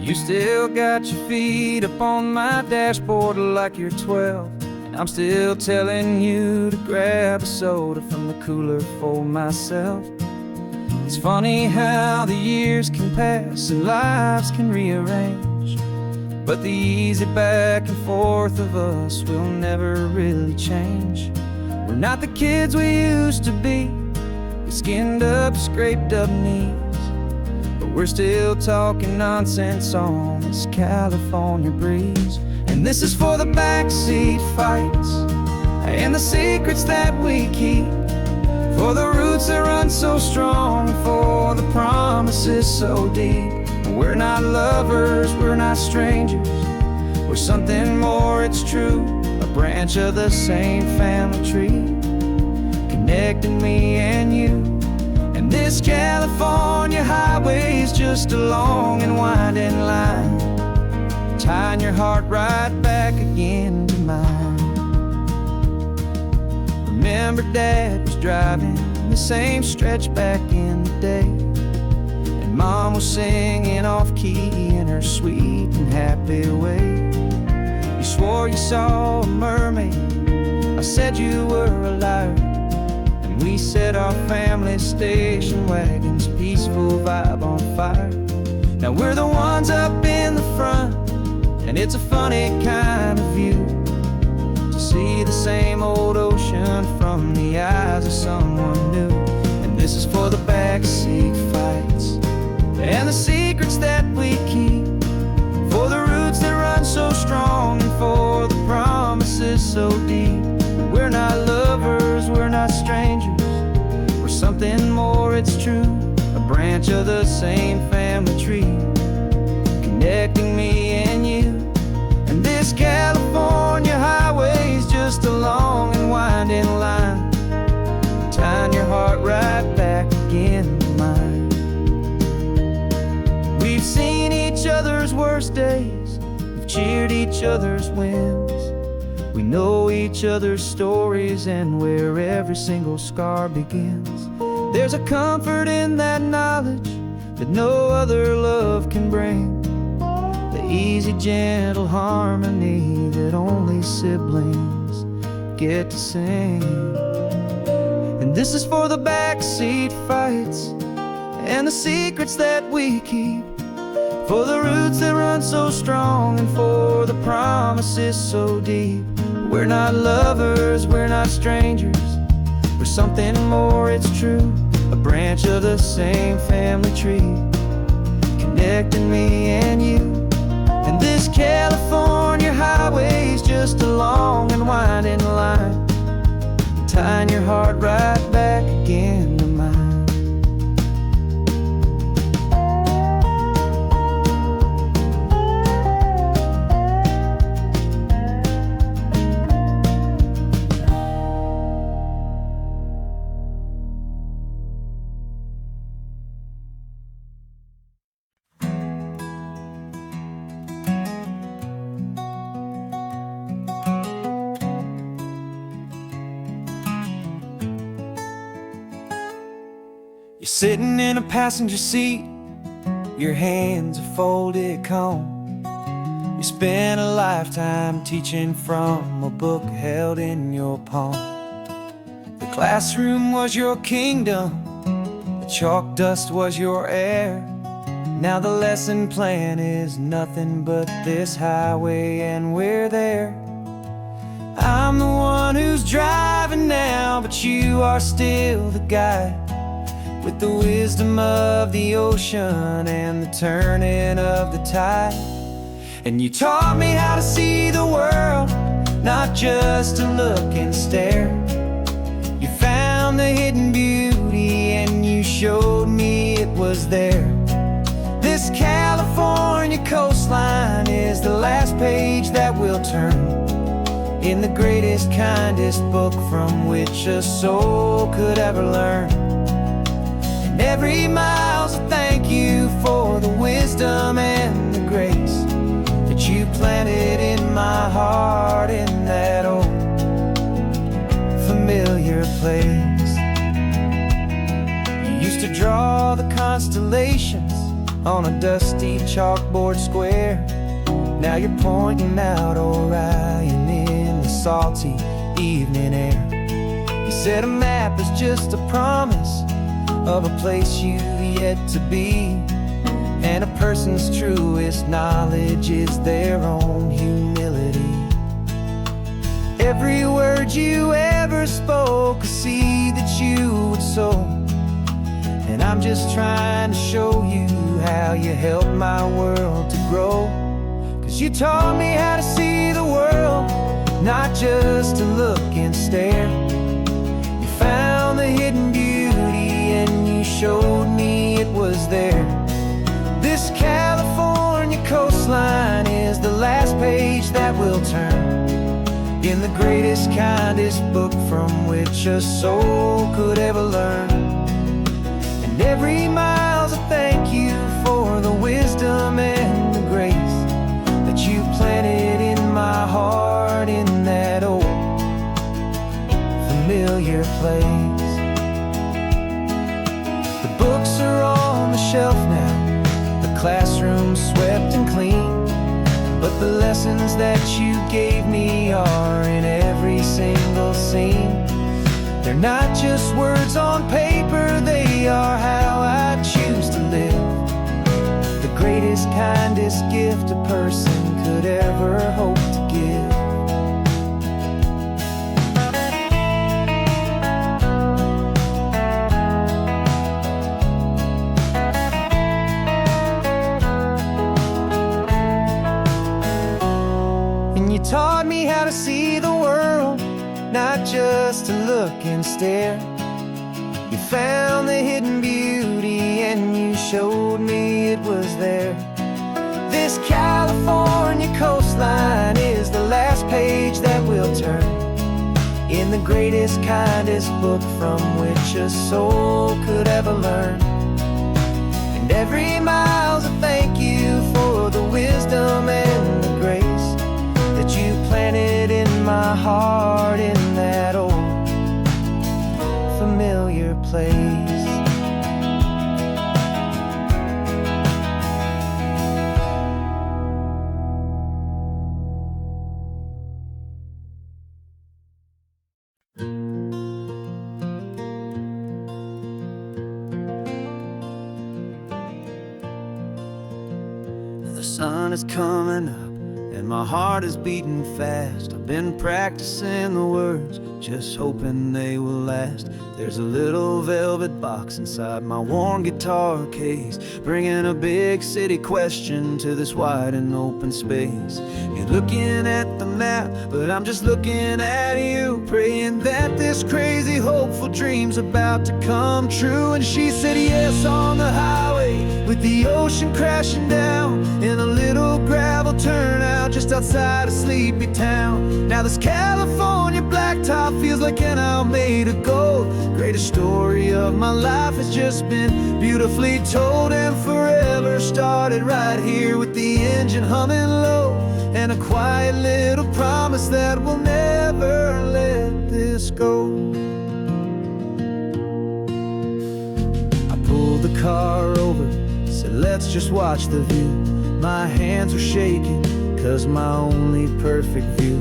You still got your feet up on my dashboard like you're 12, and I'm still telling you to grab a soda from the cooler for myself. It's funny how the years can pass and lives can rearrange, but the easy back and forth of us will never really change. We're not the kids we used to be, with skinned up, scraped up knees, but we're still talking nonsense on this California breeze. And this is for the backseat fights and the secrets that we keep, for the roots that run so strong, for the promises so deep. We're not lovers, we're not strangers, we're something more, it's true. A branch of the same family tree, connecting me and you. And this California highway is just a long and winding line, tying your heart right back again to mine. Remember Dad was driving the same stretch back in the day, and Mom was singing off-key in her sweet and happy way. You swore you saw a mermaid, I said you were a liar, and we set our family station wagon's peaceful vibe on fire. Now we're the ones up in the front, and it's a funny kind of view to see the same old ocean from the eyes of someone new. And this is for the backseat fights and the secrets that we keep, for the roots that run so strong and for the promises so deep. We're not lovers, we're not strangers, we're something more, it's true. A branch of the same family tree, connecting me and you. And this California highway is just a long and winding line, tying your heart right back again to mine. We've seen each other's worst days, we've cheered each other's wins, we know each other's stories and where every single scar begins. There's a comfort in that knowledge that no other love can bring, the easy, gentle harmony that only siblings get to sing. And this is for the backseat fights and the secrets that we keep, for the roots that run so strong and for the promises so deep. We're not lovers, we're not strangers, we're something more, it's true. A branch of the same family tree, connecting me and you. And this California highway is just a long and winding line, tying your heart right back again to mine. You're sitting in a passenger seat, your hands are folded calm. You spent a lifetime teaching from a book held in your palm. The classroom was your kingdom, the chalk dust was your air. Now the lesson plan is nothing but this highway and we're there. I'm the one who's driving now, but you are still the guide, with the wisdom of the ocean and the turning of the tide. And you taught me how to see the world, not just to look and stare. You found the hidden beauty and you showed me it was there. This California coastline is the last page that we'll turn in the greatest, kindest book from which a soul could ever learn. And every mile's a thank you for the wisdom and the grace that you planted in my heart in that old familiar place. You used to draw the constellations on a dusty chalkboard square. Now you're pointing out Orion in the salty evening air. You said a map is just a promise of a place you've yet to be, and a person's truest knowledge is their own humility. Every word you ever spoke, a seed that you would sow, and I'm just trying to show you how you helped my world to grow. 'Cause you taught me how to see the world, not just to look and stare. You found the hidden beauty and you showed me it was there. This California coastline is the last page that we'll turn in the greatest, kindest book from which a soul could ever learn. And every mile's a thank you for the wisdom and the grace that you planted in my heart in that old familiar place. The books are on the shelf now, the classroom swept and clean, but the lessons that you gave me are in every single scene. They're not just words on paper, they are how I choose to live. The greatest, kindest gift a person could ever hope to give. You taught me how to see the world, not just to look and stare. You found the hidden beauty and you showed me it was there. This California coastline is the last page that we'll turn in the greatest, kindest book from which a soul could ever learn. And every mile's a thank you for the wisdom and the grace that you planted in my heart in that old familiar place. The sun is coming up and my heart is beating fast. I've been practicing the words, just hoping they will last. There's a little velvet box inside my worn guitar case, bringing a big city question to this wide and open space. You're looking at the map, but I'm just looking at you, praying that this crazy hopeful dream's about to come true. And she said yes on the highway, with the ocean crashing down in a little gravel turnout just outside a sleepy town. Now this California blacktop feels like an isle made of gold. Greatest story of my life has just been beautifully told, and forever started right here with the engine humming low, and a quiet little promise that we'll never let this go. I pulled the car over, said let's just watch the view. My hands were shaking, 'cause my only perfect view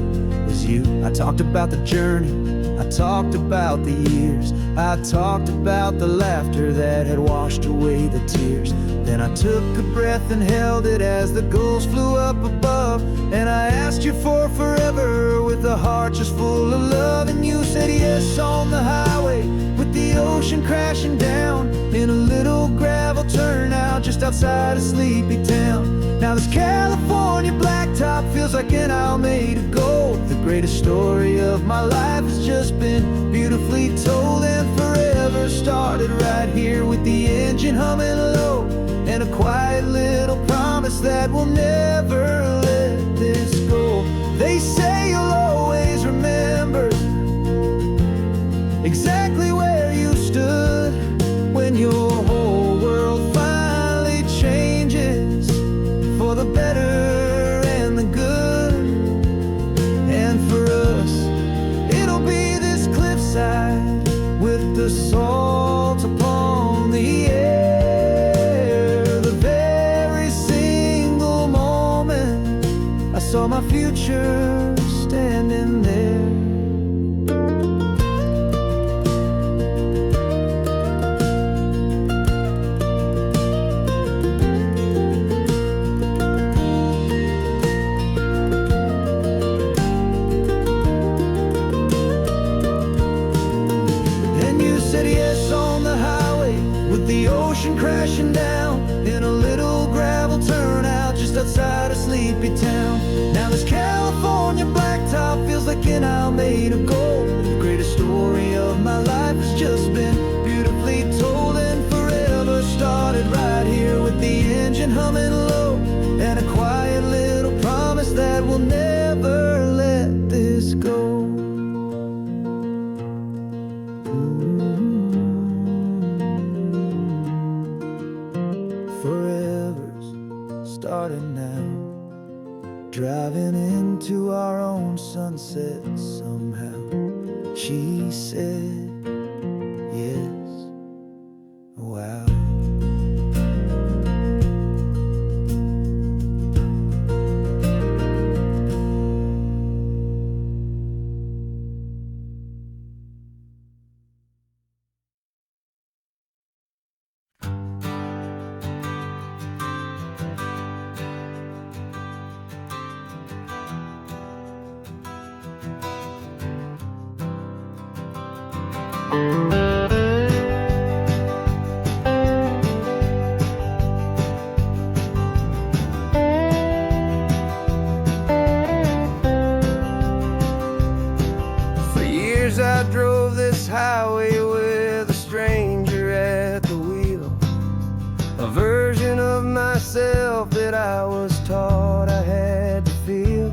was you. I talked about the journey, I talked about the years, I talked about the laughter that had washed away the tears. Then I took a breath and held it as the gulls flew up above, and I asked you for forever with a heart just full of love. And you said yes on the highway, with the ocean crashing down in a little gravel turnout just outside a sleepy town. Now this California blacktop feels like an isle made of gold. The greatest story of my life has just been beautifully told, and forever started right here with the engine humming low, and a quiet little promise that we'll never let this go. They say you'll always remember exactly where you stood when your whole world finally changes for the better and the good. And for us, it'll be this cliffside with the salt upon the air, the came crashing down in a little gravel turnout just outside of Sleepy Town. Now this California blacktop feels like an isle made of gold. The greatest story of my life has just been beautifully told, and forever started right here with the engine humming low, and a quiet little promise that we'll never let this go. Forever's starting now, driving into our own sunset somehow. She said yes, wow. For years I drove this highway with a stranger at the wheel, a version of myself that I was taught I had to feel.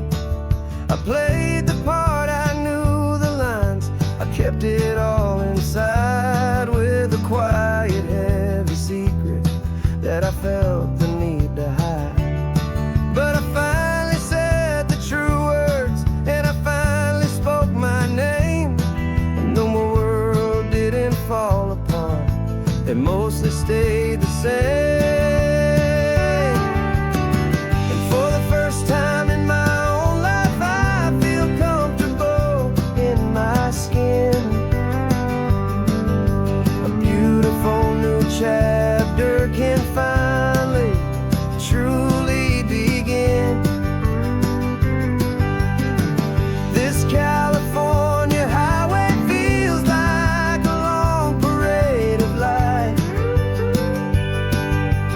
I played the part, I knew the lines, I kept it all inside with a quiet, heavy secret that I felt the need to hide. But I finally said the true words, and I finally spoke my name, and though my world didn't fall apart, it mostly stayed the same. And for the first time in my own life, I feel comfortable in my skin. A beautiful new chapter can finally truly begin. This California highway feels like a long parade of light,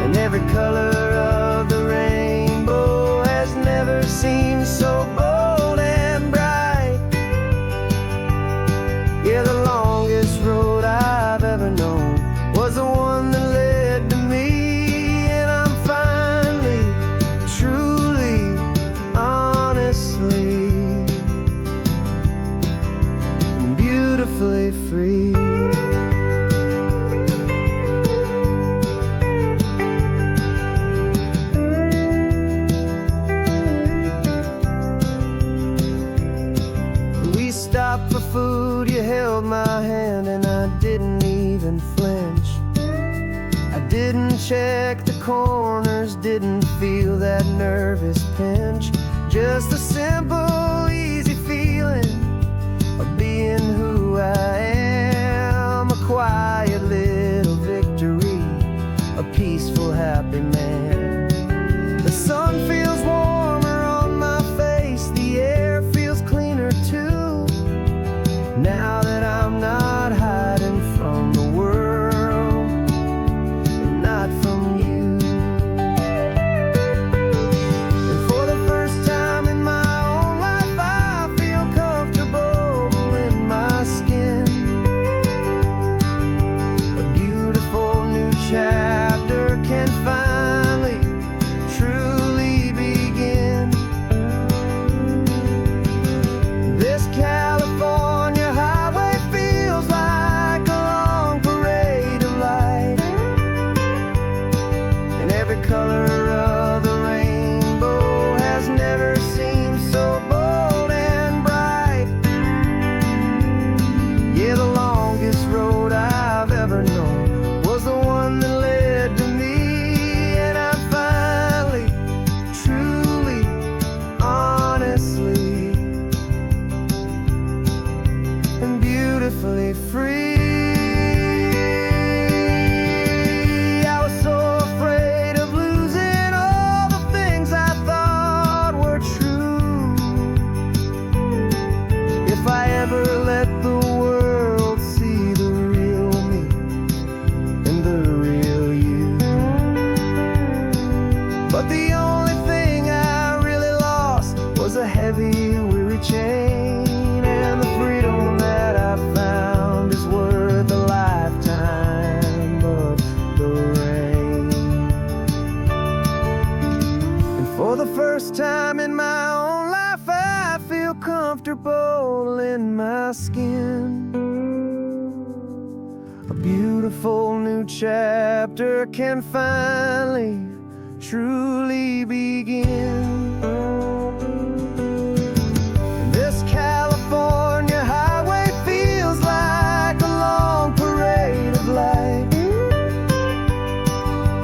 and every color of the rainbow has never seemed so bold and bright. Yeah, the longest road I've ever known was the one that led to me, and I'm finally, truly, honestly, beautifully free. We stopped for food, you held my hand, and I didn't even flinch. I didn't check the corners, didn't feel that nervous pinch. Just a simple, easy feeling of being who I am. A quiet little victory, a peaceful, happy man. The sun feels warmer on my face, the air feels cleaner too, now that I'm not hiding from the world, and not from you. And for the first time in my own life, I feel comfortable in my skin. A beautiful new chapter can finally truly begin. This California highway feels like a long parade of light, and every color of the rainbow has never seemed so bold and bright. Yeah, the longest road I've ever known was the one that led to me, and I'm finally, truly, honestly, and beautifully free. I was so afraid of losing all the things I thought were true. If I ever let the world see the real me and the real you. comfortable in my skin. A beautiful new chapter can finally, truly begin. And this California highway feels like a long parade of light,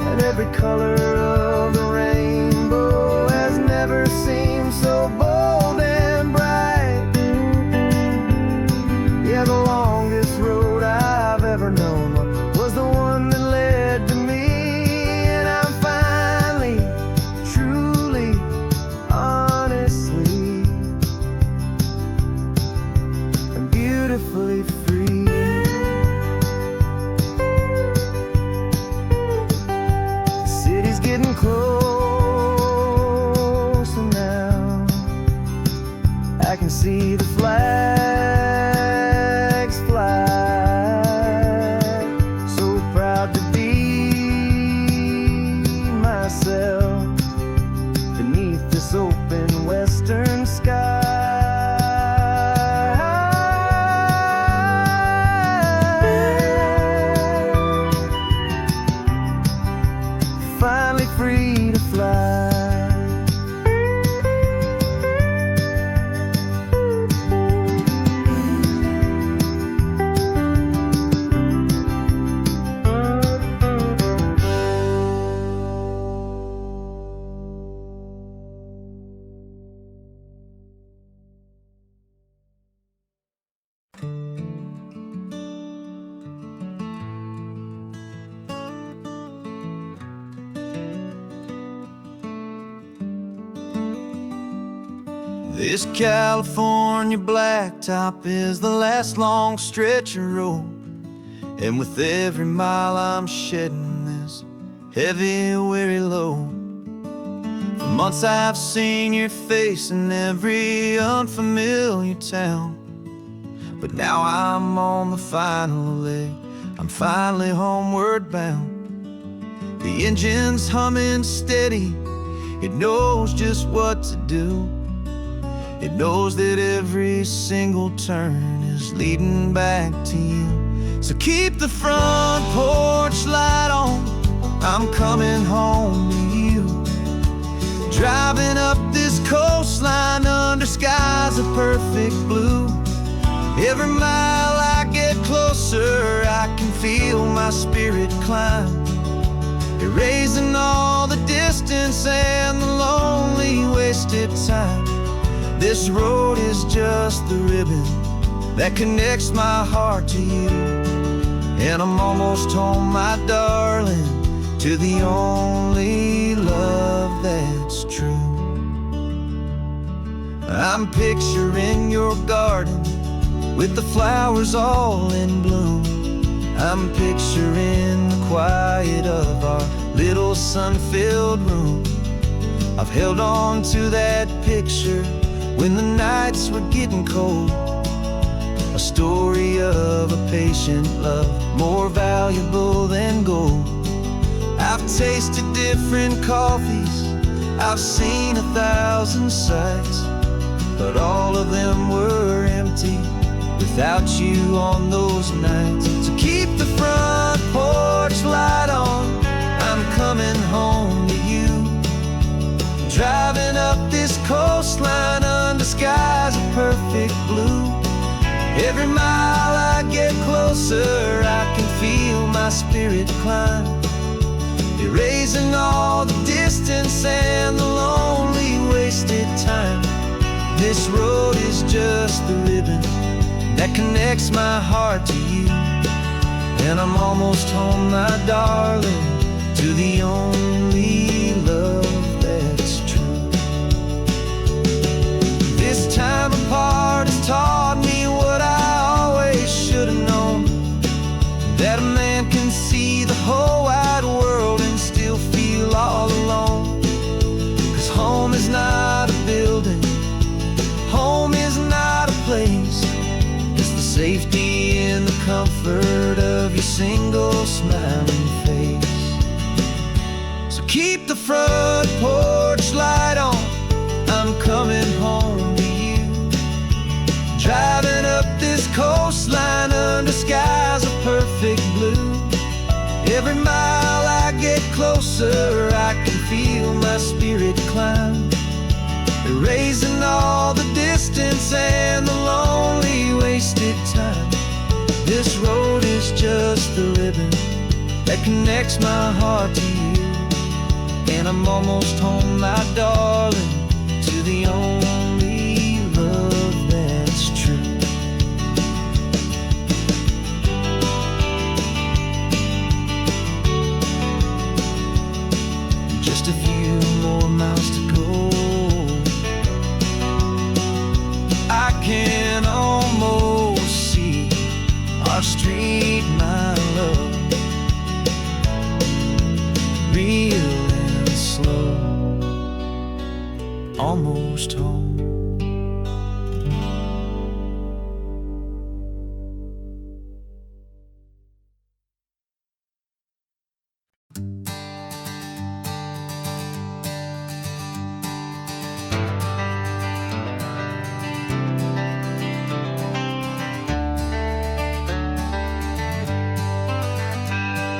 and every color of the rainbow has never seemed so bold and bright. Yeah, the longest road I've ever known was the one that led to me, and I'm finally, truly, honestly, and beautifully free. The city's getting closer now. I can see the flags fly. So proud to be myself beneath this open western sky. Finally free to fly. This California blacktop is the last long stretch of road, and with every mile I'm shedding this heavy, weary load. For months I've seen your face in every unfamiliar town, but now I'm on the final leg. I'm finally homeward bound. The engine's humming steady. It knows just what to do. It knows that every single turn is leading back to you. So keep the front porch light on, I'm coming home to you. Driving up this coastline under skies of perfect blue. Every mile I get closer, I can feel my spirit climb, erasing all the distance and the lonely wasted time. This road is just the ribbon that connects my heart to you, and I'm almost home, my darling, to the only love that's true. I'm picturing your garden with the flowers all in bloom. I'm picturing the quiet of our little sun-filled room. I've held on to that picture when the nights were getting cold, a story of a patient love more valuable than gold. I've tasted different coffees, I've seen 1,000 sights, but all of them were empty without you on those nights. So keep the front porch light on, I'm coming home to you. Driving up this coastline under skies of perfect blue. Every mile I get closer, I can feel my spirit climb, erasing all the distance and the lonely wasted time. This road is just the ribbon that connects my heart to you, and I'm almost home, my darling, to the only love that's true. This time apart has taught me what I always should have known, that a man can see the whole wide world and still feel all alone. 'Cause home is not a building, home is not a place, it's the safety and the comfort of your single smiling face. So keep the front porch light on, I'm coming home to you. coastline under skies of perfect blue. Every mile I get closer, I can feel my spirit climb, erasing all the distance and the lonely wasted time. This road is just the ribbon that connects my heart to you, and I'm almost home, my darling, to the only love that's true. Just a few more miles to go, I can almost see our street, my love, real and slow, almost home.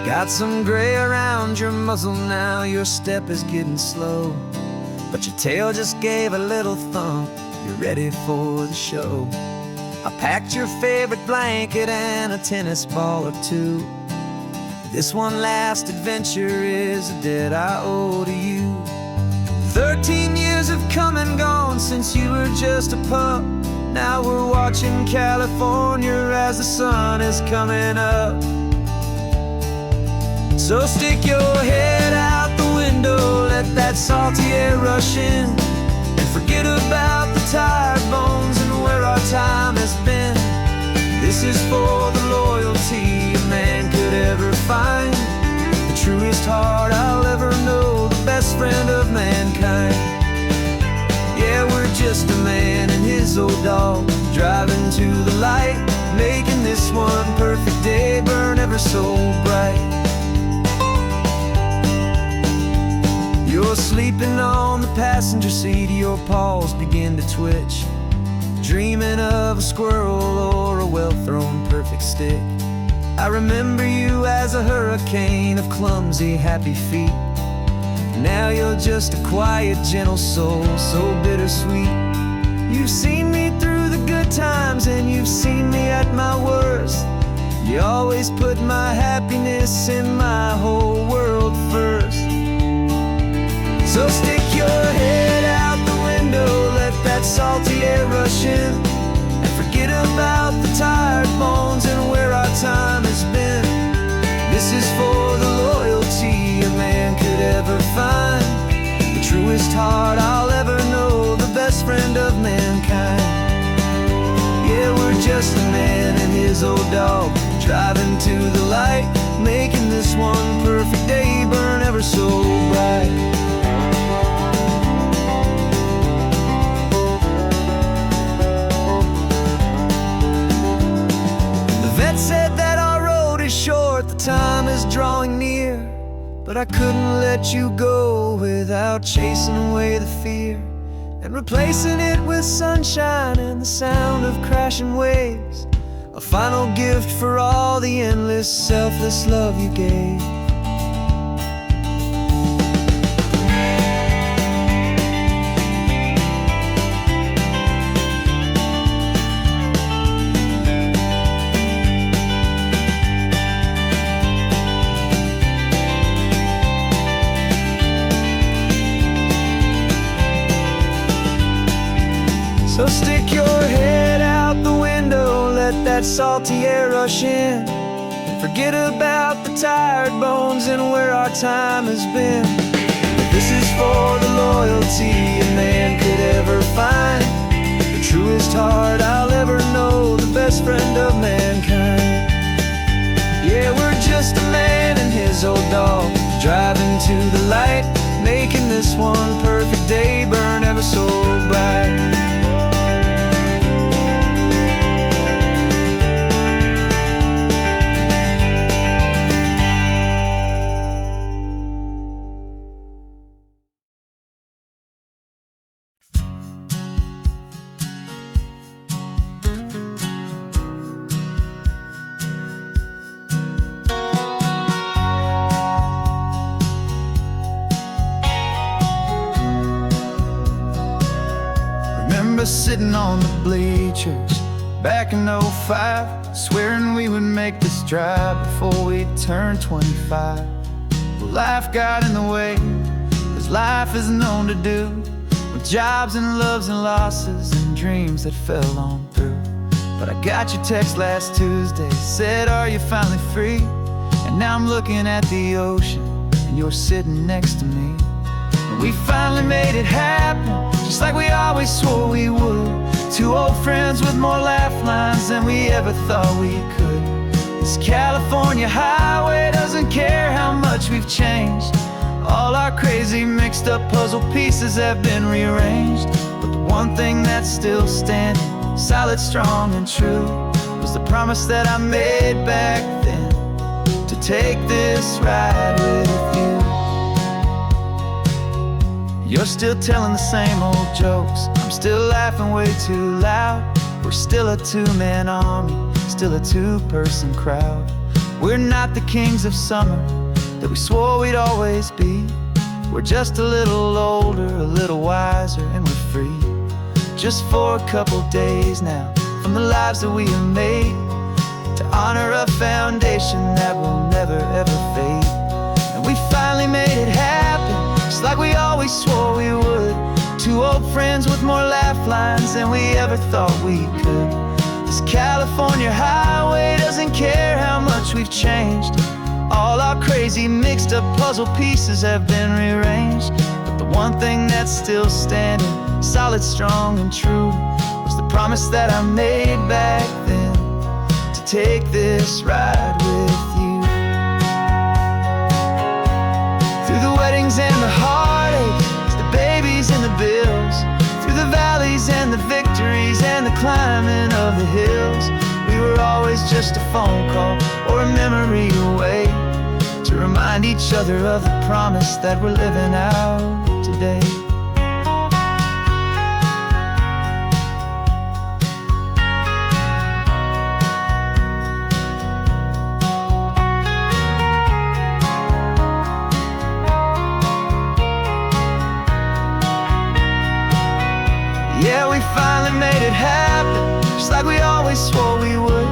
Got some gray around your muzzle now, your step is getting slow, but your tail just gave a little thump, you're ready for the show. I packed your favorite blanket and a tennis ball or two. This one last adventure is a debt I owe to you. 13 years have come and gone since you were just a pup. Now we're watching California as the sun is coming up. So stick your head out the window, let that salty air rush in, and forget about the tired bones and where our time has been. This is for the loyalty a man could ever find, the truest heart I'll ever know, the best friend of mankind. Yeah, we're just a man and his old dog, driving to the light, making this one perfect day burn ever so bright. You're sleeping on the passenger seat, your paws begin to twitch, dreaming of a squirrel or a well-thrown perfect stick. I remember you as a hurricane of clumsy, happy feet. Now you're just a quiet, gentle soul, so bittersweet. You've seen me through the good times and you've seen me at my worst. You always put my happiness in my whole world first. So stick your head out the window, let that salty air rush in, and forget about the tired bones and where our time has been. This is for the loyalty a man could ever find, the truest heart I'll ever know, the best friend of mankind. Yeah, we're just a man and his old dog, driving to the light, making this one perfect day burn ever so bright. Said that our road is short, the time is drawing near, but I couldn't let you go without chasing away the fear, and replacing it with sunshine and the sound of crashing waves, a final gift for all the endless, selfless love you gave. So stick your head out the window, let that salty air rush in, and forget about the tired bones and where our time has been. This is for the loyalty a man could ever find, the truest heart I'll ever know, the best friend of mankind. Yeah, we're just a man and his old dog, driving to the light, making this one perfect day burn ever so bright. sitting on the bleachers back in '05, swearing we would make this drive before we turned 25. Well, life got in the way, as life is known to do, with jobs and loves and losses and dreams that fell on through. But I got your text last Tuesday, said, are you finally free? And now I'm looking at the ocean, and you're sitting next to me. And we finally made it happen, just like we always swore we would. Two old friends with more laugh lines than we ever thought we could. This California highway doesn't care how much we've changed. All our crazy mixed up puzzle pieces have been rearranged. But the one thing that's still standing, solid, strong, and true, was the promise that I made back then, to take this ride with you. You're still telling the same old jokes, I'm still laughing way too loud. We're still a two-man army, still a two-person crowd. We're not the kings of summer that we swore we'd always be. We're just a little older, a little wiser, and we're free. Just for a couple days now, from the lives that we have made, to honor a foundation that will never ever fade. And we finally made it happen, just like we always swore we would. Two old friends with more laugh lines than we ever thought we could. This California highway doesn't care how much we've changed. All our crazy mixed up puzzle pieces have been rearranged. But the one thing that's still standing, solid, strong, and true, was the promise that I made back then, to take this ride with you. Through the weddings and the heartaches, the babies and the bills, through the valleys and the victories and the climbing of the hills, we were always just a phone call or a memory away, to remind each other of the promise that we're living out today. Yeah, we finally made it happen, just like we always swore we would.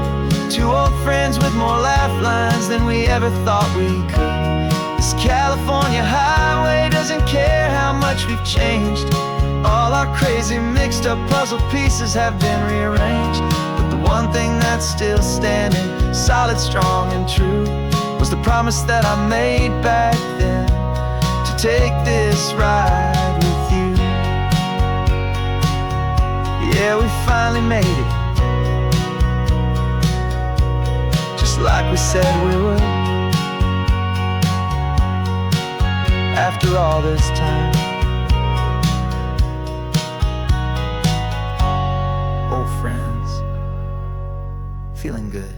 Two old friends with more laugh lines than we ever thought we could. This California highway doesn't care how much we've changed. All our crazy mixed up puzzle pieces have been rearranged. But the one thing that's still standing, solid, strong, and true, was the promise that I made back then, to take this ride with you. Yeah, we finally made it, just like we said we would. After all this time, old friends, feeling good.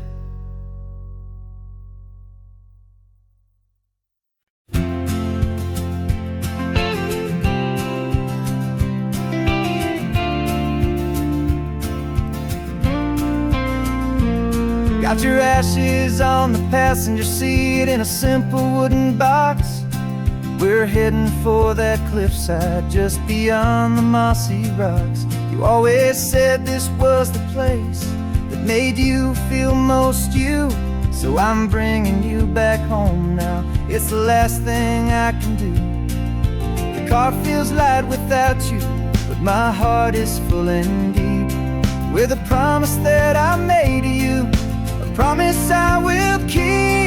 Got your ashes on the passenger seat in a simple wooden box. We're heading for that cliffside just beyond the mossy rocks. You always said this was the place that made you feel most you, so I'm bringing you back home now. It's the last thing I can do. The car feels light without you, but my heart is full and deep with a promise that I made to you, a promise I will keep.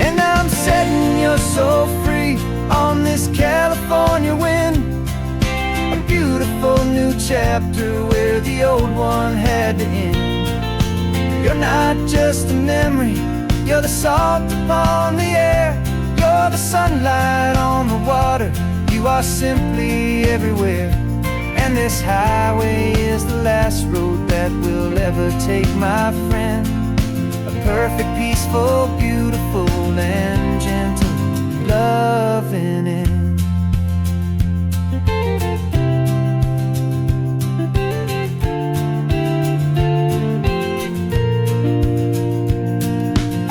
And I'm setting you so free on this California wind, a beautiful new chapter where the old one had to end. You're not just a memory, you're the salt upon the air, you're the sunlight on the water, you are simply everywhere. And this highway is the last road that we'll ever take, my friend. A perfect, peaceful, beautiful, and gentle loving end.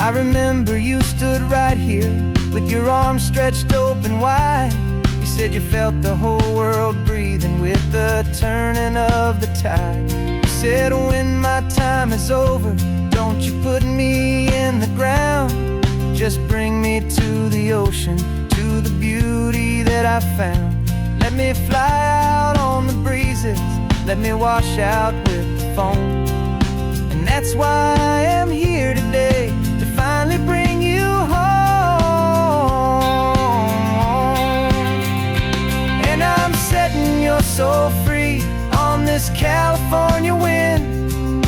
I remember you stood right here with your arms stretched open wide. You said you felt the whole world breathing with the turning of the tide. You said when my time is over, don't you put me in the ground, just bring me to the ocean, to the beauty that I found. Let me fly out on the breezes, let me wash out with the foam. And that's why I am here today, to finally bring you home. And I'm setting your soul free on this California wind,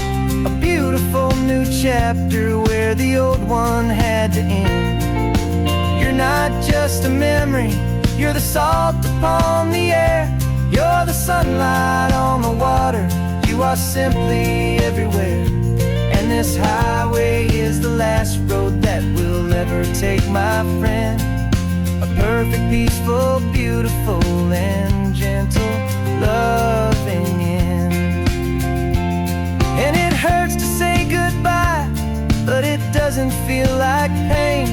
a beautiful new chapter where the old one had to end. You're not just a memory, you're the salt upon the air, you're the sunlight on the water, you are simply everywhere. And this highway is the last road that we'll ever take, my friend. A perfect, peaceful, beautiful, and gentle, loving end. And it hurts to say goodbye, but it doesn't feel like pain.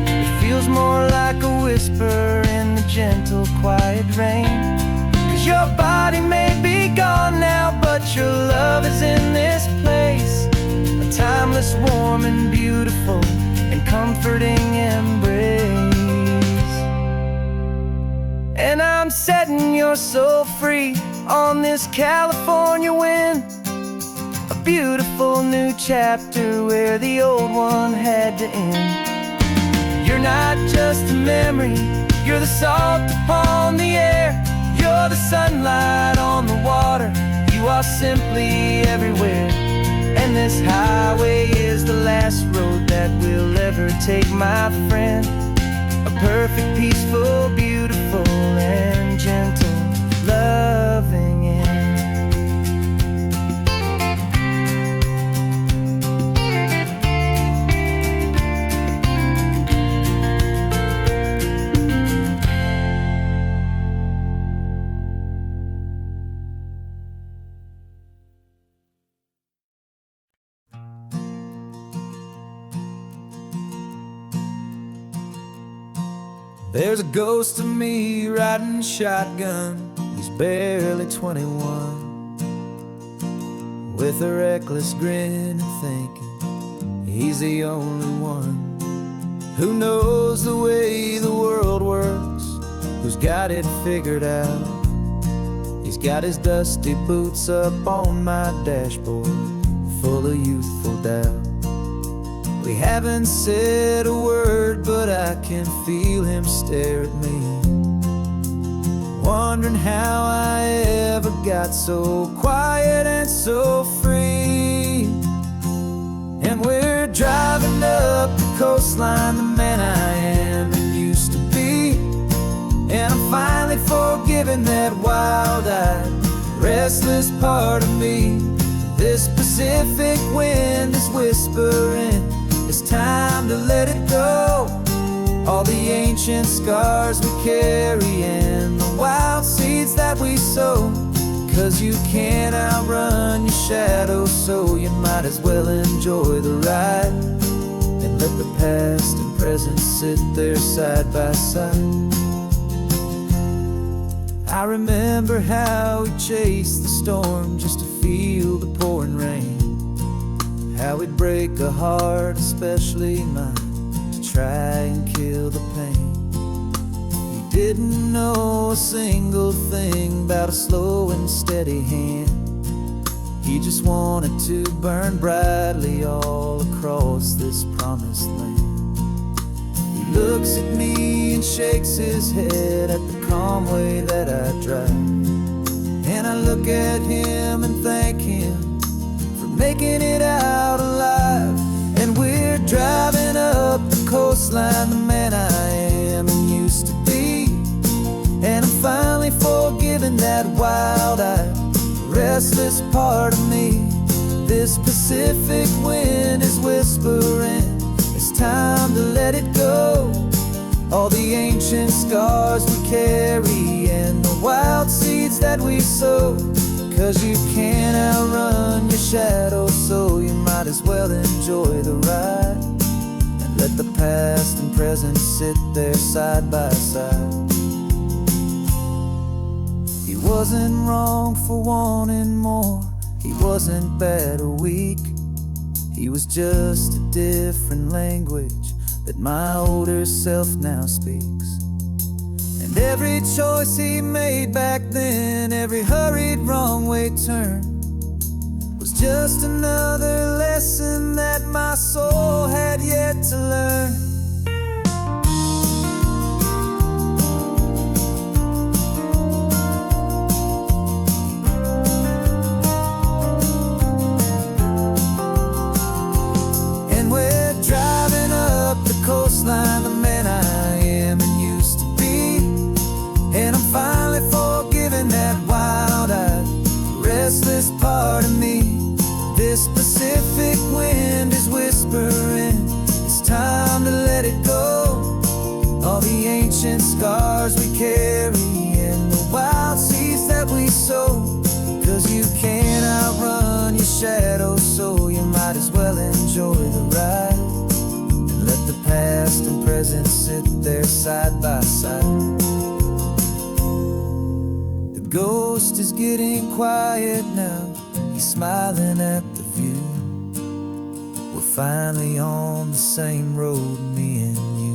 It feels more like a whisper in the gentle, quiet rain. 'Cause your body may be gone now, but your love is in this place, a timeless, warm, and beautiful, and comforting embrace. And I'm setting your soul free on this California wind, a beautiful new chapter where the old one had to end. You're not just a memory, you're the salt upon the air, you're the sunlight on the water, you are simply everywhere. And this highway is the last road that we'll ever take, my friend. A perfect, peaceful, beautiful, and gentle, loving end. There's a ghost of me riding shotgun, he's barely 21, with a reckless grin and thinking he's the only one who knows the way the world works, who's got it figured out. He's got his dusty boots up on my dashboard, full of youthful doubt. We haven't said a word, but I can feel him stare at me, wondering how I ever got so quiet and so free. And we're driving up the coastline, the man I am and used to be. And I'm finally forgiving that wild-eyed, restless part of me. This Pacific wind is whispering, it's time to let it go. All the ancient scars we carry and the wild seeds that we sow. 'Cause you can't outrun your shadow, so you might as well enjoy the ride, and let the past and present sit there side by side. I remember how we chased the storm just to feel the pouring rain, how we'd break a heart, especially mine, to try and kill the pain. You didn't know a single thing about a slow and steady hand. He just wanted to burn brightly all across this promised land. He looks at me and shakes his head at the calm way that I drive, and I look at him and thank him for making it out alive. And we're driving up the coastline, the man I am and used to be. And I'm finally forgiving that wild-eyed, restless part of me. This Pacific wind is whispering, it's time to let it go. All the ancient scars we carry and the wild seeds that we sow. 'Cause you can't outrun your shadow, so you might as well enjoy the ride, and let the past and present sit there side by side. wasn't wrong for wanting more. He wasn't bad or weak. He was just a different language that my older self now speaks. And every choice he made back then, every hurried wrong way turn, was just another lesson that my soul had yet to learn. Coastline, the man I am and used to be, and I'm finally forgiving that wild-eyed, restless part of me. This Pacific wind is whispering, it's time to let it go. All the ancient scars we carry and the wild seeds that we sow, 'cause you can't outrun your shadow, so you might as well enjoy the ride. Let the past and present sit there side by side. The ghost is getting quiet now. He's smiling at the view. We're finally on the same road, me and you.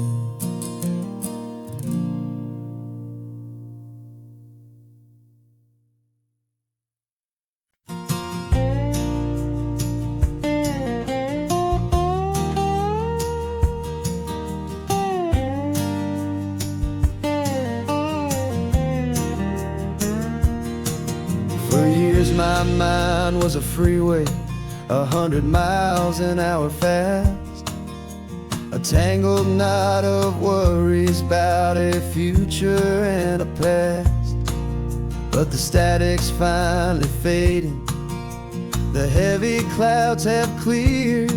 My mind was a freeway, 100 miles an hour fast, a tangled knot of worries about a future and a past. But the static's finally fading, the heavy clouds have cleared,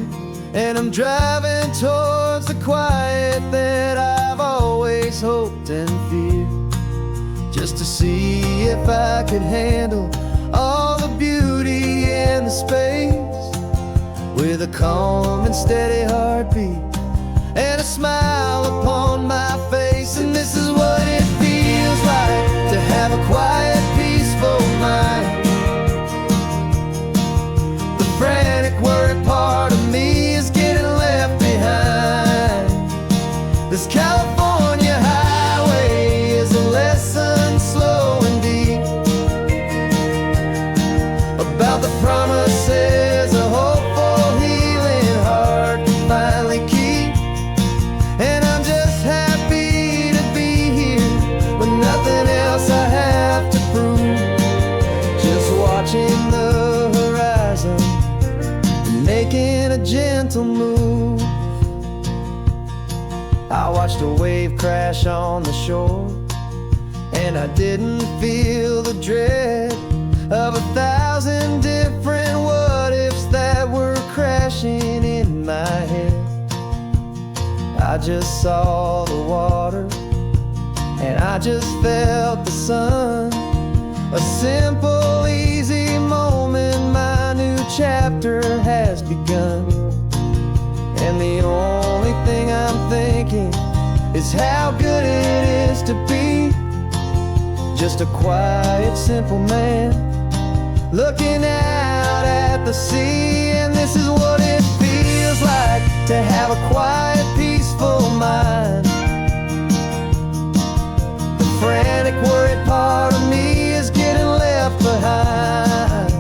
and I'm driving towards the quiet that I've always hoped and feared, just to see if I could handle all the beauty and the space, with a calm and steady heartbeat and a smile upon my face. And this is what it feels like to have a quiet, peaceful mind. The frantic, worried part of me is getting left behind. This California highway is a lesson slow and deep about the promises a hopeful, healing heart can finally keep. And I'm just happy to be here with nothing else I have to prove, just watching the horizon and making a gentle move. I watched a wave crash on the shore, and I didn't feel the dread of 1,000 different what-ifs that were crashing in my head. I just saw the water, and I just felt the sun. A simple, easy moment, my new chapter has begun. And the only thing I'm thinking is how good it is to be just a quiet, simple man looking out at the sea. And this is what it feels like to have a quiet, peaceful mind. The frantic, worried part of me is getting left behind.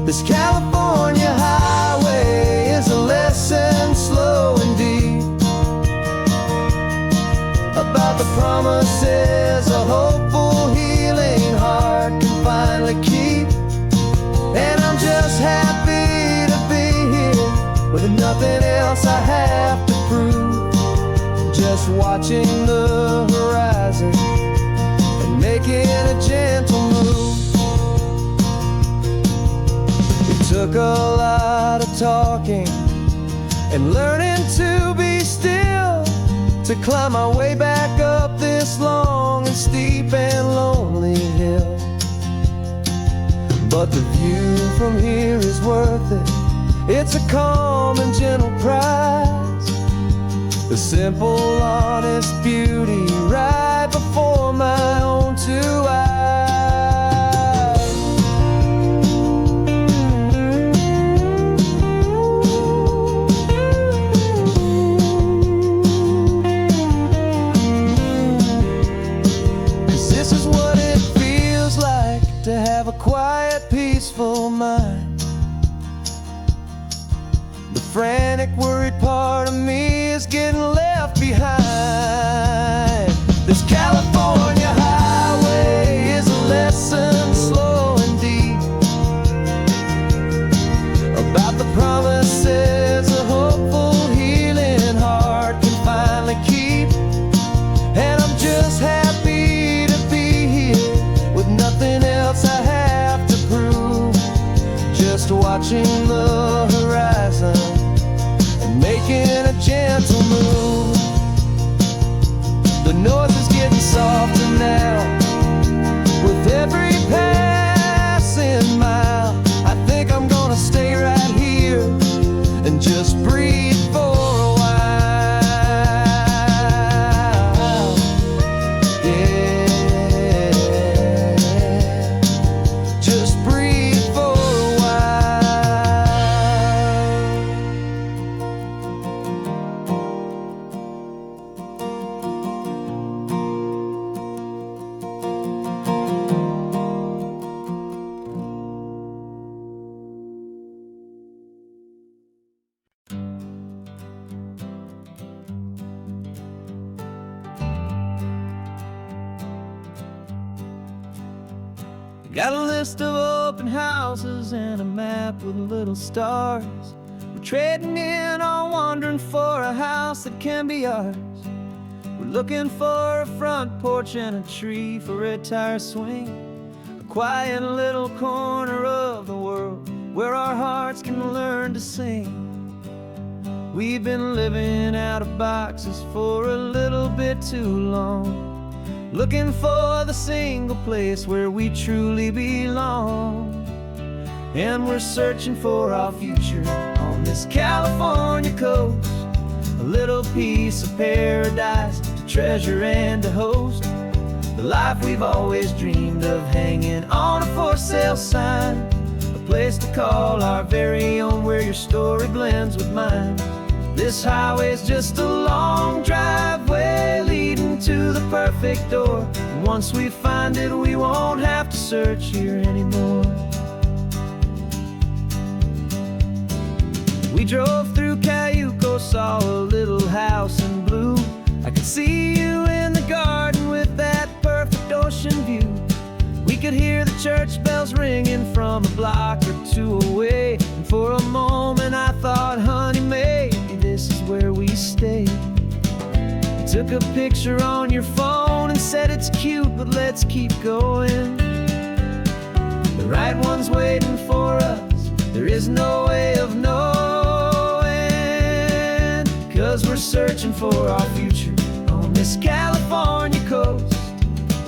This California highway is a lesson slow and deep about the promises a hopeful, healing heart can finally keep. And I'm just happy to be here with nothing else I have to prove, just watching the horizon and making a gentle move. It took a lot of talking and learning to be still to climb my way back up this long and steep and lonely hill. But the view from here is worth it. It's a calm and gentle prize, the simple, honest beauty right before my own two eyes. have a quiet, peaceful mind. The frantic, worried part of me is getting left behind. This California highway is a lesson, slow and deep, about the promises a hopeful, healing heart can finally keep. And I'm just happy to be here with nothing else I have to prove, just watching the horizon and making a gentle move. The noise is getting softer now with every passing mile. I think I'm gonna stay right here and just breathe for a while. Yeah, just breathe for a got a list of open houses and a map with little stars. We're trading in or wandering for a house that can be ours. We're looking for a front porch and a tree for a tire swing, a quiet little corner of the world where our hearts can learn to sing. We've been living out of boxes for a little bit too long, looking for the single place where we truly belong. And we're searching for our future on this California coast, a little piece of paradise to treasure and to host, the life we've always dreamed of hanging on a for sale sign, a place to call our very own where your story blends with mine. This highway's just a long driveway leading to the perfect door, and once we find it we won't have to search here anymore. We drove through Cayuco, saw a little house in blue. I could see you in the garden with that perfect ocean view. We could hear the church bells ringing from a block or two away, and for a moment I thought, honey, maybe this is where we stay. You took a picture on your phone and said it's cute, but let's keep going. The right one's waiting for us, there is no way of knowing, 'cause we're searching for our future on this California coast,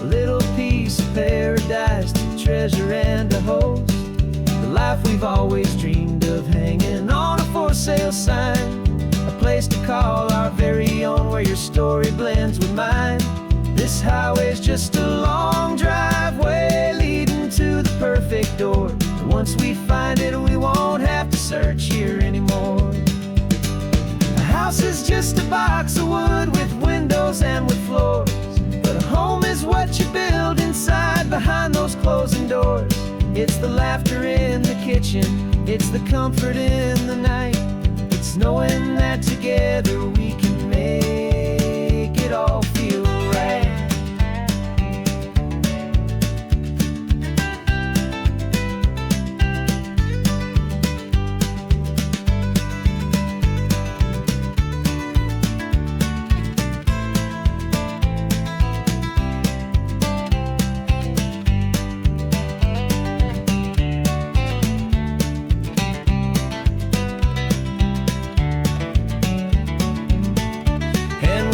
a little piece of paradise to treasure and to host, the life we've always dreamed of hanging on a for sale sign, a place to call our very own where your story blends with mine. This highway's just a long driveway leading to the perfect door, and once we find it we won't have to search here anymore. A house is just a box of wood with windows and with floors, but a home is what you build inside behind those closing doors. It's the laughter in the kitchen, it's the comfort in the night, it's knowing that together we can make it all feel right.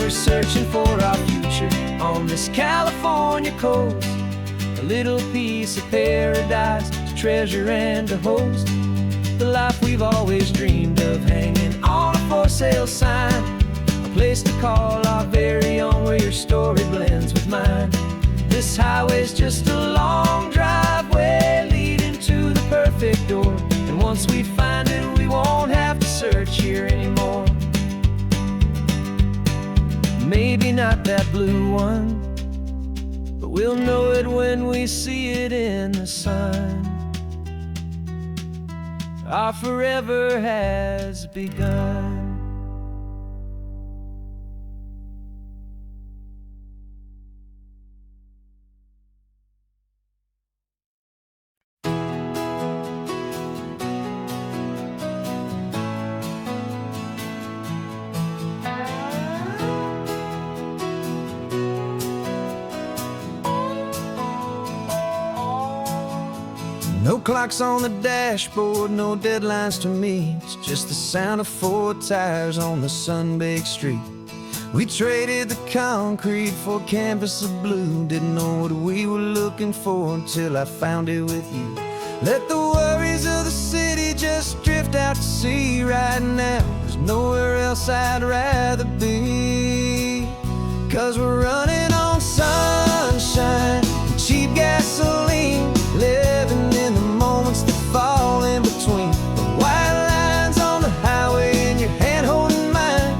Searching for our future on this California coast, a little piece of paradise to treasure and to host, the life we've always dreamed of hanging on a for sale sign, a place to call our very own where your story blends with mine. This highway's just a long driveway leading to the perfect door, and once we find it we won't have to search here anymore. Maybe not that blue one, but we'll know it when we see it in the sun. sun. Our forever has begun. No clocks on the dashboard, no deadlines to meet. It's just the sound of 4 tires on the sun-baked street. We traded the concrete for a canvas of blue. Didn't know what we were looking for until I found it with you. Let the worries of the city just drift out to sea. Right now, there's nowhere else I'd rather be. 'Cause we're running on sunshine and cheap gasoline, living in the moments that fall in between. The white lines on the highway and your hand holding mine,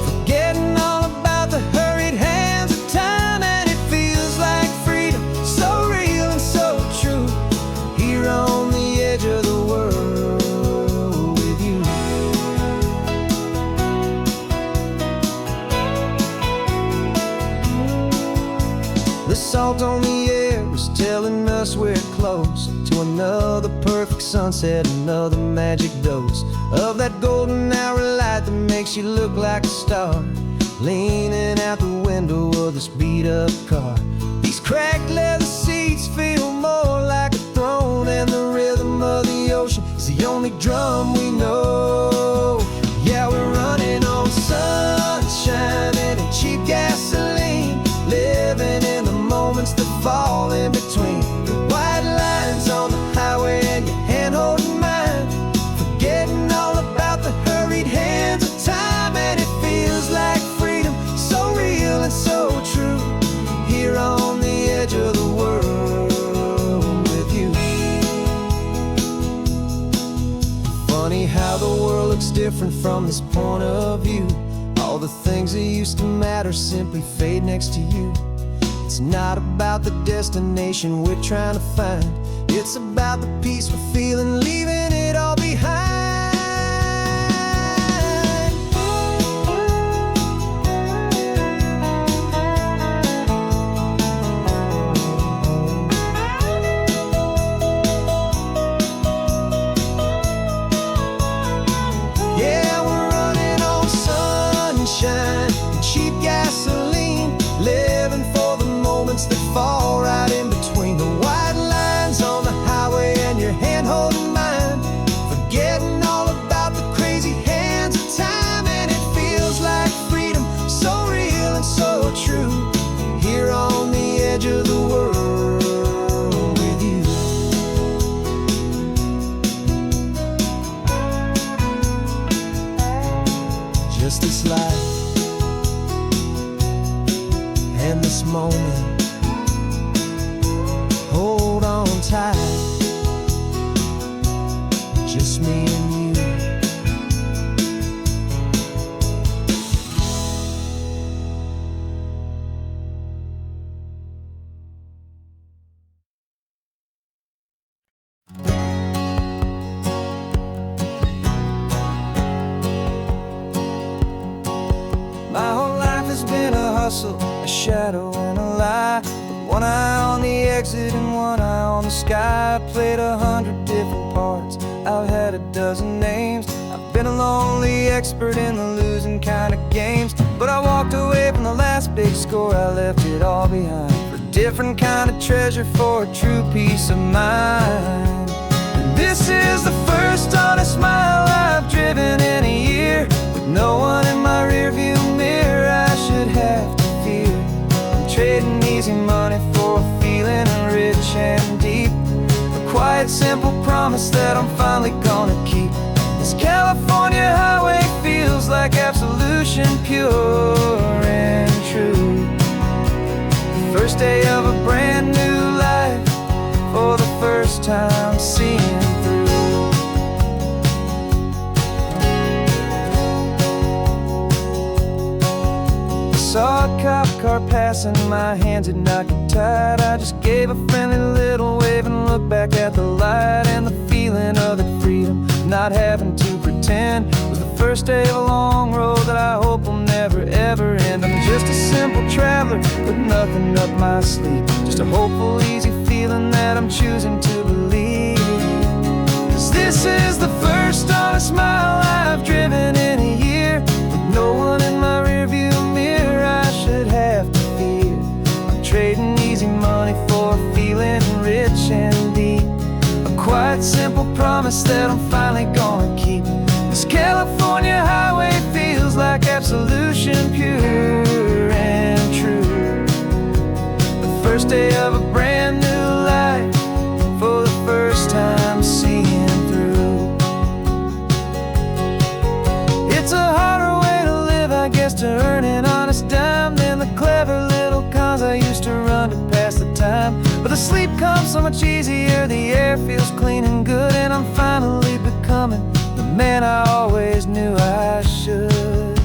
forgetting all about the hurried hands of time. And it feels like freedom, so real and so true, here on the edge of the world with you. The salt on the air is telling us we're close to another perfect sunset, another magic dose of that golden hour light that makes you look like a star, leaning out the window of this beat-up car. These cracked leather seats feel more like a throne, and the rhythm of the ocean is the only drum we know. Yeah, we're running on sunshine and cheap gasoline, living in the moments that fall in between. The white lines on the highway and your hand holding mine, forgetting all about the hurried hands of time. And it feels like freedom, so real and so true, here on the edge of the world with you. Funny how the world looks different from this point of view. All the things that used to matter simply fade next to you. It's not about the destination we're trying to find, it's about the peace we're feeling, leaving it all behind. Yeah, we're running on sunshine and cheap gasoline, living for the moments that fall right in between. The white lines on the highway and your hand holding mine, forgetting all about the crazy hands of time. And it feels like freedom, so real and so true, here on the edge of the world with you. Just this life and this moment, hold on tight, just me and you. My whole life has been a hustle, a shadow and a lie, with one eye on the exit and one eye on the sky. I played 100 different parts, I've had a dozen names. I've been a lonely expert in the losing kind of games, but I walked away from the last big score, I left it all behind for a different kind of treasure, for a true peace of mind. And this is the first honest mile I've driven in a year, with no one in my rearview mirror I should have to fear. I'm trading easy money for a feeling rich and deep, a quiet simple promise that I'm finally gonna keep. This California highway feels like absolution, pure and true. First day of a brand new life, for the first time seeing through. Saw a cop car car passing, my hands had not get tied. I just gave a friendly little wave and looked back at the light. And the feeling of the freedom, not having to pretend, was the first day of a long road that I hope will never ever end. I'm just a simple traveler with nothing up my sleeve, just a hopeful, easy feeling that I'm choosing to believe. 'Cause this is the first honest mile I've driven in a year, with no one in my rearview mirror I should have to fear. I'm trading easy money for a feeling rich and deep, a quiet, simple promise that I'm finally gonna keep. This California highway feels like absolution, pure and true. The first day of a brand new life, for the first time seeing through. It's a harder way to live, I guess, to earn an honest dime than the clever little cons I used to run to pass the time. But the sleep comes so much easier, the air feels clean and good, and I'm finally becoming the man I always knew I should.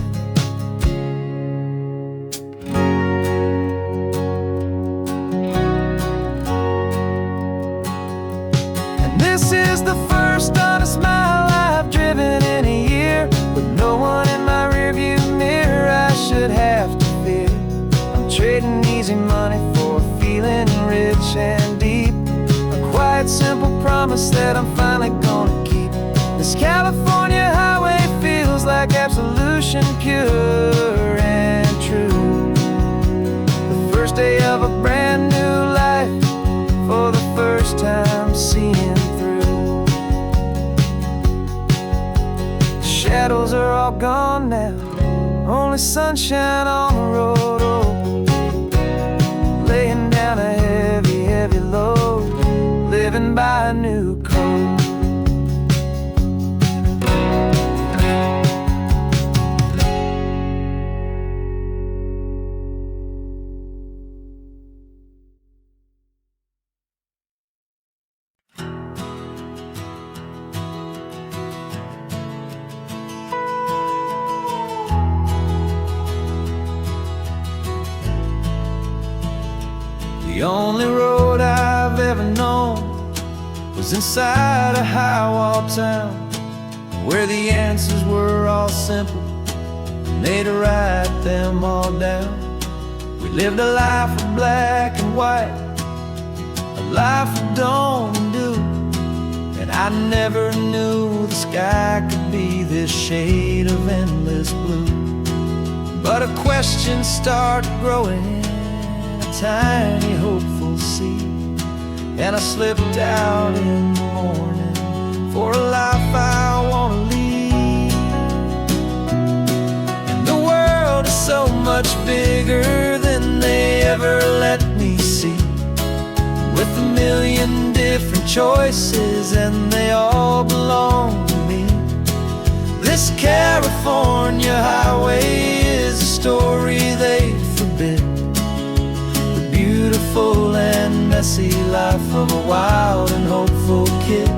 And this is the first honest mile I've driven in a year, with no one in my rearview mirror I should have to fear. I'm trading easy money for a feeling rich and deep, a quiet, simple promise that I'm finally gonna keep. This California highway feels like absolution, pure and true. The first day of a brand new life, for the first time seeing through. The shadows are all gone now, only sunshine on the road. Oh, laying down a heavy, heavy load, living by a new code. The only road I've ever known was inside a high-wall town, where the answers were all simple and they'd write them all down. We lived a life of black and white, a life of don't and do, and I never knew the sky could be this shade of endless blue. But a question started growing, tiny hopeful seed, and I slipped out in the morning for a life I wanna lead. And the world is so much bigger than they ever let me see, with a million different choices and they all belong to me. This California highway is a story they forbid, beautiful and messy life of a wild and hopeful kid.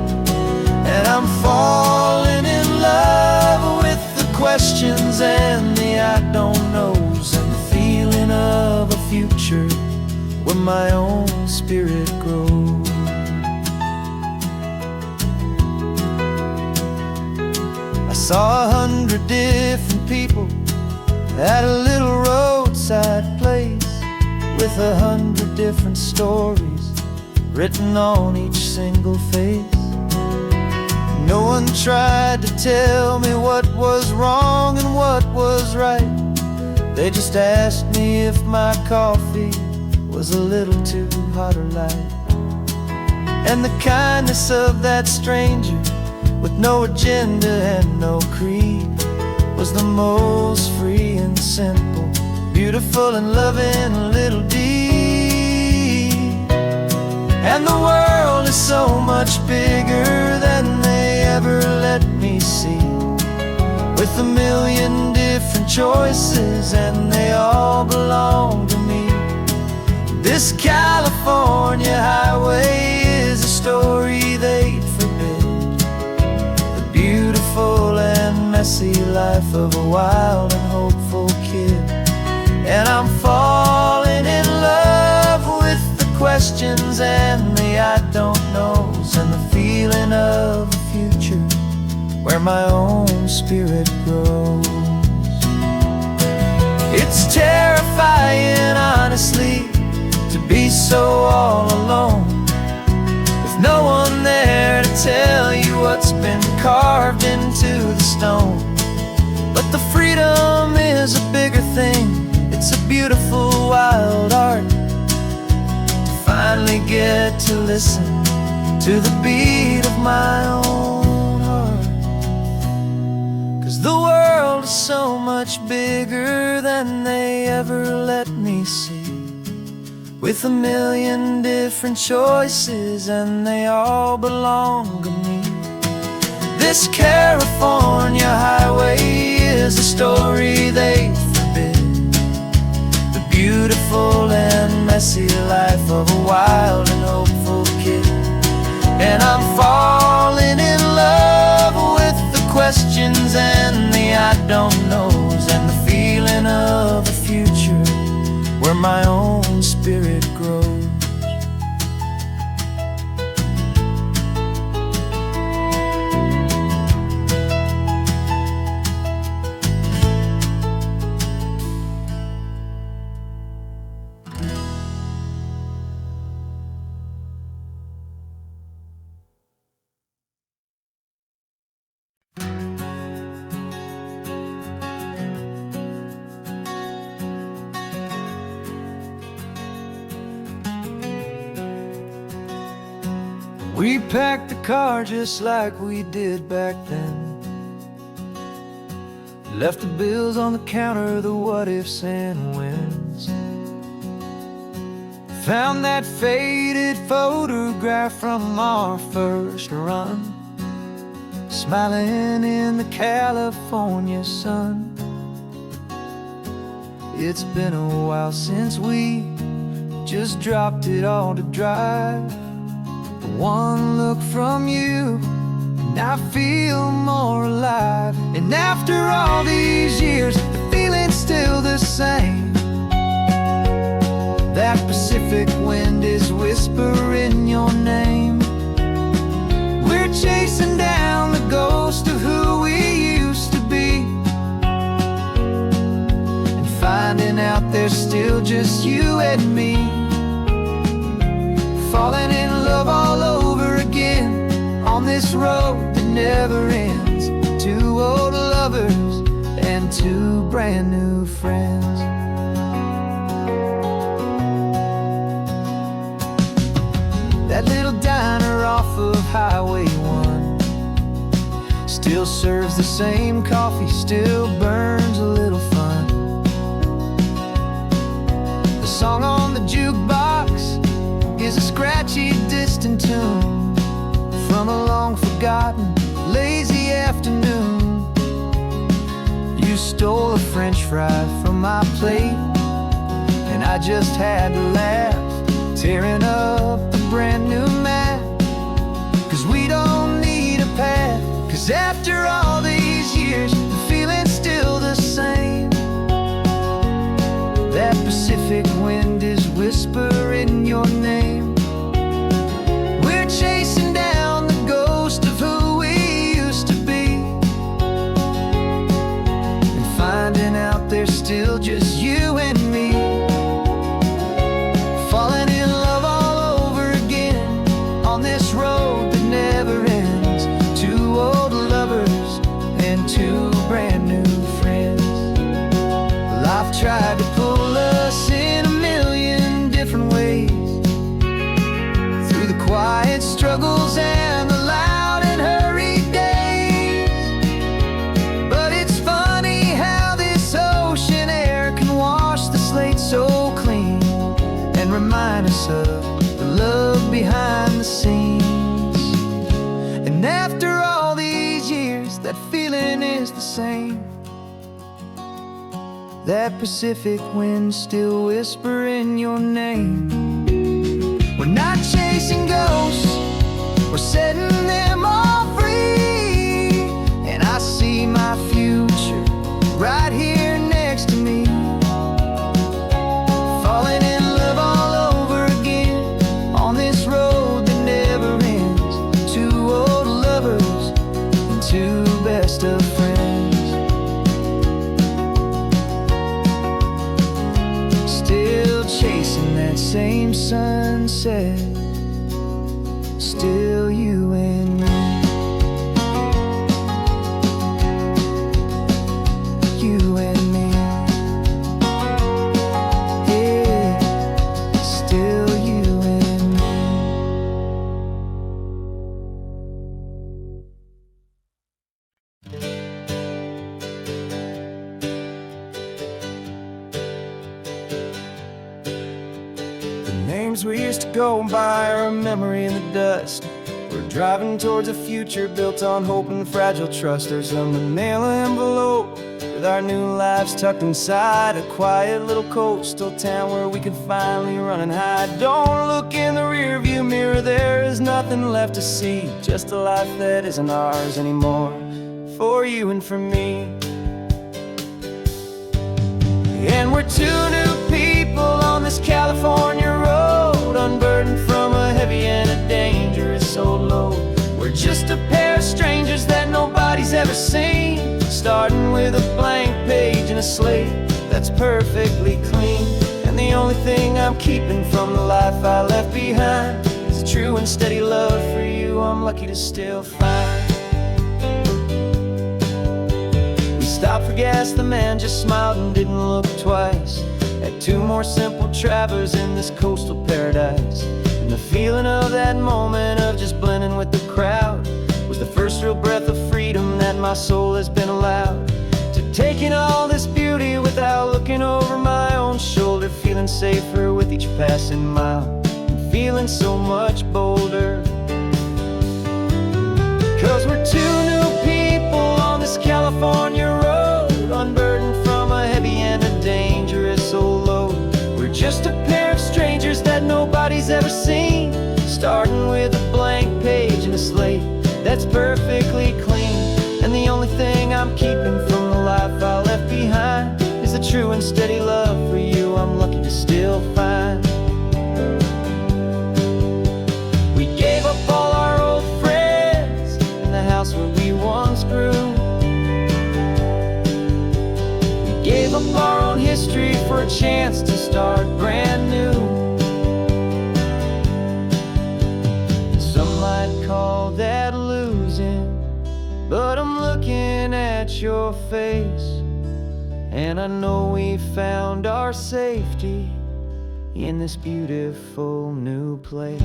And I'm falling in love with the questions and the I don't knows, and the feeling of a future where my own spirit grows. I saw 100 different people at a little roadside place, with 100 different stories written on each single face. No one tried to tell me what was wrong and what was right. They just asked me if my coffee was a little too hot or light. And the kindness of that stranger, with no agenda and no creed, was the most free and simple, beautiful and loving little deed. And the world is so much bigger than they ever let me see, with a million different choices and they all belong to me. This California highway is a story they'd forbid, the beautiful and messy life of a wild and hopeful kid. And I'm falling in love with the questions and the I don't knows, and the feeling of a future where my own spirit grows. It's terrifying, honestly, to be so all alone, with no one there to tell you what's been carved into the stone. But the freedom is a bigger thing. It's a beautiful wild art to finally get to listen to the beat of my own heart. 'Cause the world is so much bigger than they ever let me see, with a million different choices and they all belong to me. This California highway is a story they forbid, the beautiful and messy life of a wild and hopeful kid. And I'm falling in love with the questions and the I don't knows, and the feeling of a future where my own spirit grows. We packed the car just like we did back then, left the bills on the counter, the what ifs and whens. Found that faded photograph from our first run, smiling in the California sun. It's been a while since we just dropped it all to drive. One look from you and I feel more alive. And after all these years, the feeling's still the same. That Pacific wind is whispering your name. We're chasing down the ghost of who we used to be, and finding out there's still just you and me. Falling in love all over again on this road that never ends. Two old lovers and two brand new friends. That little diner off of Highway 1 still serves the same coffee, still burns a little fun. The song on the jukebox is a scratchy, distant tune from a long-forgotten, lazy afternoon. You stole a French fry from my plate, and I just had to laugh, tearing up the brand new map. 'Cause we don't need a path, 'cause after all these years, the feeling's still the same. That Pacific wind is whispering your name. We're chasing down the ghost of who we used to be, and finding out there's still just you and me. Falling in love all over again on this road that never ends. Two old lovers and two brand new friends. Well, I've tried to pull us in a million different ways, through the quiet struggles and the loud and hurried days. But it's funny how this ocean air can wash the slate so clean, and remind us of the love behind the scenes. And after all these years, that feeling is the same. That Pacific wind still whispering your name. We're not chasing ghosts, we're setting them all free. And I see my future right here next to me. dreams we used to go by are a memory in the dust. We're driving towards a future built on hope and fragile trust. There's a manila envelope with our new lives tucked inside, a quiet little coastal town where we can finally run and hide. Don't look in the rearview mirror, there is nothing left to see, just a life that isn't ours anymore, for you and for me. And we're two new people on this California road, unburdened from a heavy and a dangerous old load. We're just a pair of strangers that nobody's ever seen, starting with a blank page and a slate that's perfectly clean. And the only thing I'm keeping from the life I left behind is a true and steady love for you I'm lucky to still find. We stopped for gas, the man just smiled and didn't look twice. Had two more simple travelers in this coastal paradise. And the feeling of that moment of just blending with the crowd was the first real breath of freedom that my soul has been allowed to take in all this beauty without looking over my own shoulder, feeling safer with each passing mile and feeling so much bolder. 'Cause we're two new people on this California road, unburdened from a heavy and a dangerous old load. We're just a pair of strangers that nobody's ever seen, starting with a blank page and a slate that's perfectly clean. And the only thing I'm keeping from the life I left behind is the true and steady love for you I'm lucky to still find. We gave up all our old friends in the house where we once grew. We gave up our own history for a chance to start brand new. Some might call that losing, but I'm looking at your face, and I know we found our safety in this beautiful new place.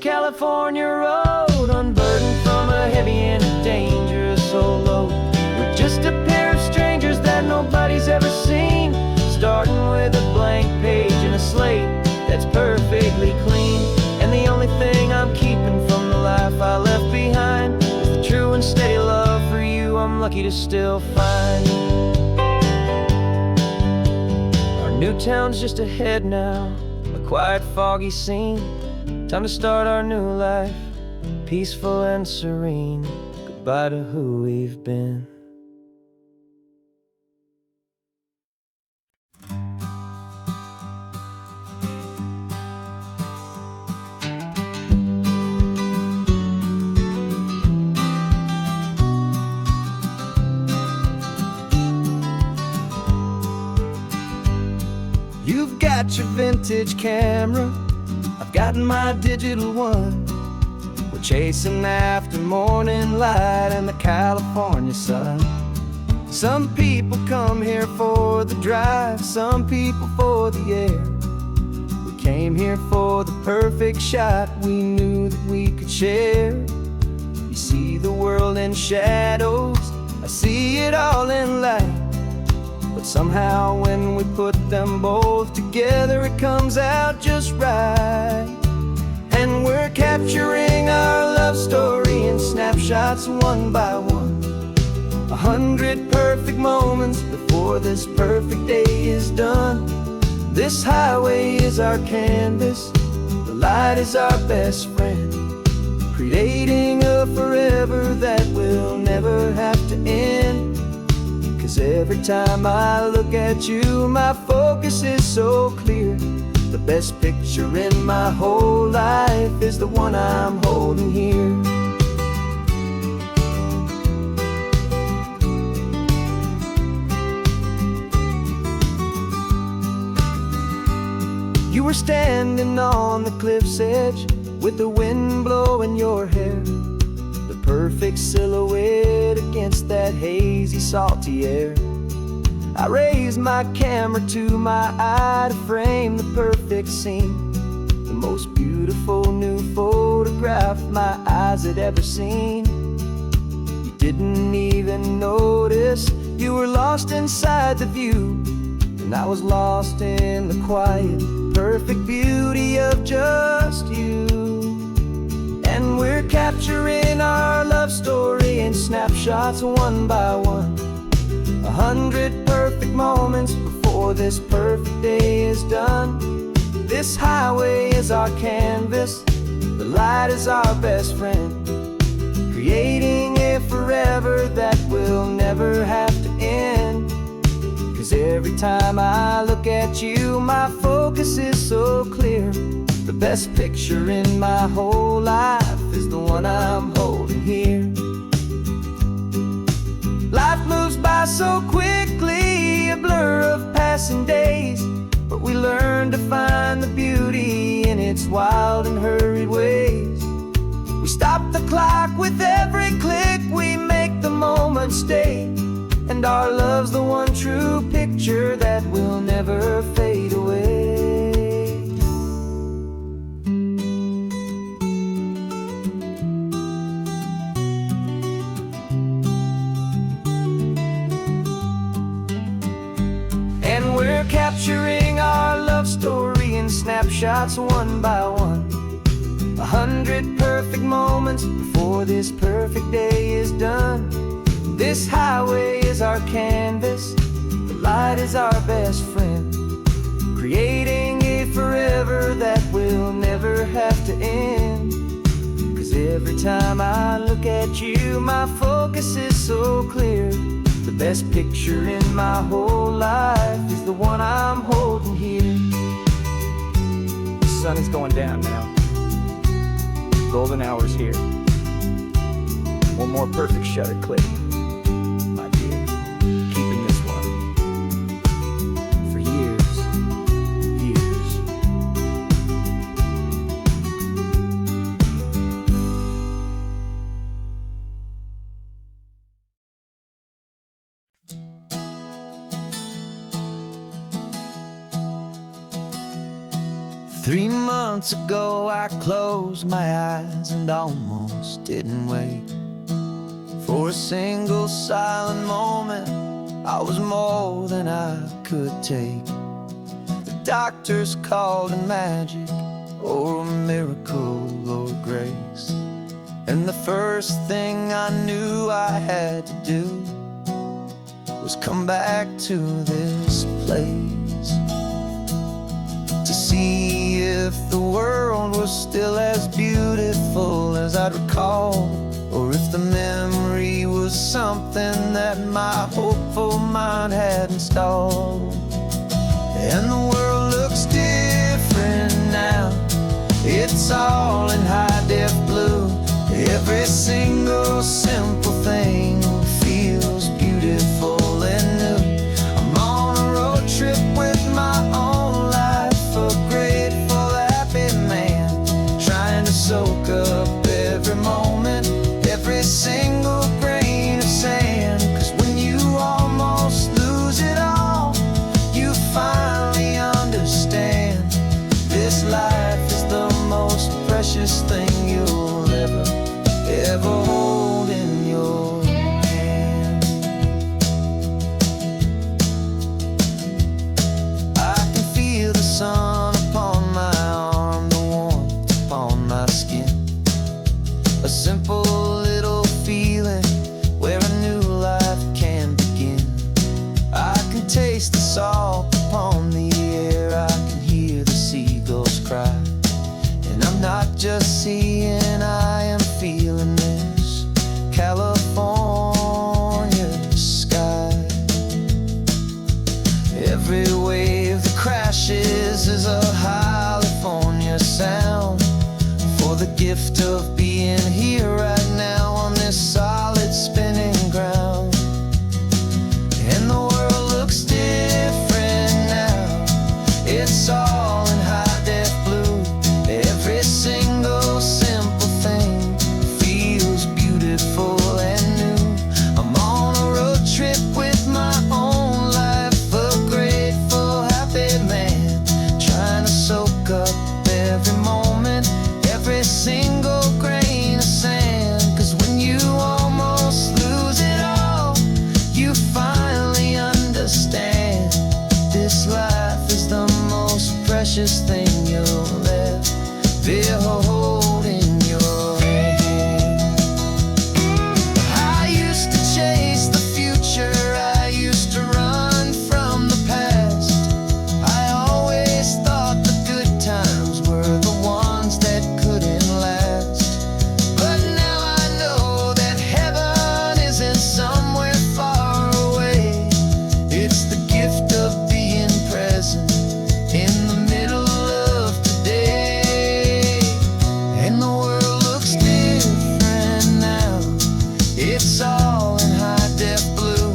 California road, unburdened from a heavy and a dangerous old load. We're just a pair of strangers that nobody's ever seen, starting with a blank page and a slate that's perfectly clean. And the only thing I'm keeping from the life I left behind is the true and steady love for you I'm lucky to still find. Our new town's just ahead now, a quiet foggy scene. Time to start our new life, peaceful and serene. Goodbye to who we've been. You've got your vintage camera, I've gotten my digital one. We're chasing after morning light and the California sun. Some people come here for the drive, some people for the air. We came here for the perfect shot we knew that we could share. You see the world in shadows, I see it all in light. But somehow when we put them both together, it comes out just right. And we're capturing our love story in snapshots one by one. 100 perfect moments before this perfect day is done. This highway is our canvas, the light is our best friend, creating a forever that will never have to end. 'Cause every time I look at you, my focus is so clear. The best picture in my whole life is the one I'm holding here. You were standing on the cliff's edge with the wind blowing your hair, the perfect silhouette against that hazy, salty air. I raised my camera to my eye to frame the perfect scene, the most beautiful new photograph my eyes had ever seen. You didn't even notice you were lost inside the view, and I was lost in the quiet, perfect beauty of just you. And we're capturing our love story in snapshots one by one, 100 perfect moments before this perfect day is done. This highway is our canvas, the light is our best friend, creating a forever that will never have to end. 'Cause every time I look at you, my focus is so clear. The best picture in my whole life is the one I'm holding here. Life moves by so quickly, a blur of passing days, but we learn to find the beauty in its wild and hurried ways. We stop the clock with every click, we make the moment stay, and our love's the one true picture that will never fade away. And we're capturing our love story in snapshots one by one, 100 perfect moments before this perfect day is done. This highway is our canvas, the light is our best friend, creating a forever that will never have to end. 'Cause every time I look at you, my focus is so clear. The best picture in my whole life is the one I'm holding here. The sun is going down now. Golden hour's here. One more perfect shutter click, my dear. Keeping this one for years, years. Three months ago I closed my eyes and almost didn't wait for a single silent moment. I was more than I could take. The doctors called it magic, or a miracle, or grace. And the first thing I knew I had to do was come back to this place, to see if the world was still as beautiful as I'd recall, or if the memory was something that my hopeful mind had installed. And the world looks different now, it's all in high-def blue. Every single simple thing feels beautiful and new. I'm on a road trip with my own life, a grateful, happy man, trying to soak up every moment, every single grain of sand. 'Cause when you almost lose it all, you finally understand this life is the most precious thing you'll ever hold in your hand. I can feel the sun upon my arm, the warmth upon my skin, a simple little feeling where a new life can begin. I can taste the salt upon the air, I can hear the seagulls cry, and I'm not just seeing, I am feeling this California sky. Every wave that crashes is a California sound, for the gift of being here right now on this solid spinning ground. And the world looks different now, it's all in high-def blue. Every single simple thing feels beautiful and new. I'm on a road trip with my own life, thing you'll ever hold in your hand. I used to chase the future, I used to run from the past. I always thought the good times were the ones that couldn't last. But now I know that heaven isn't somewhere far away. It's the gift of being present in the middle of today. And the world looks different now. It's all in high-def blue.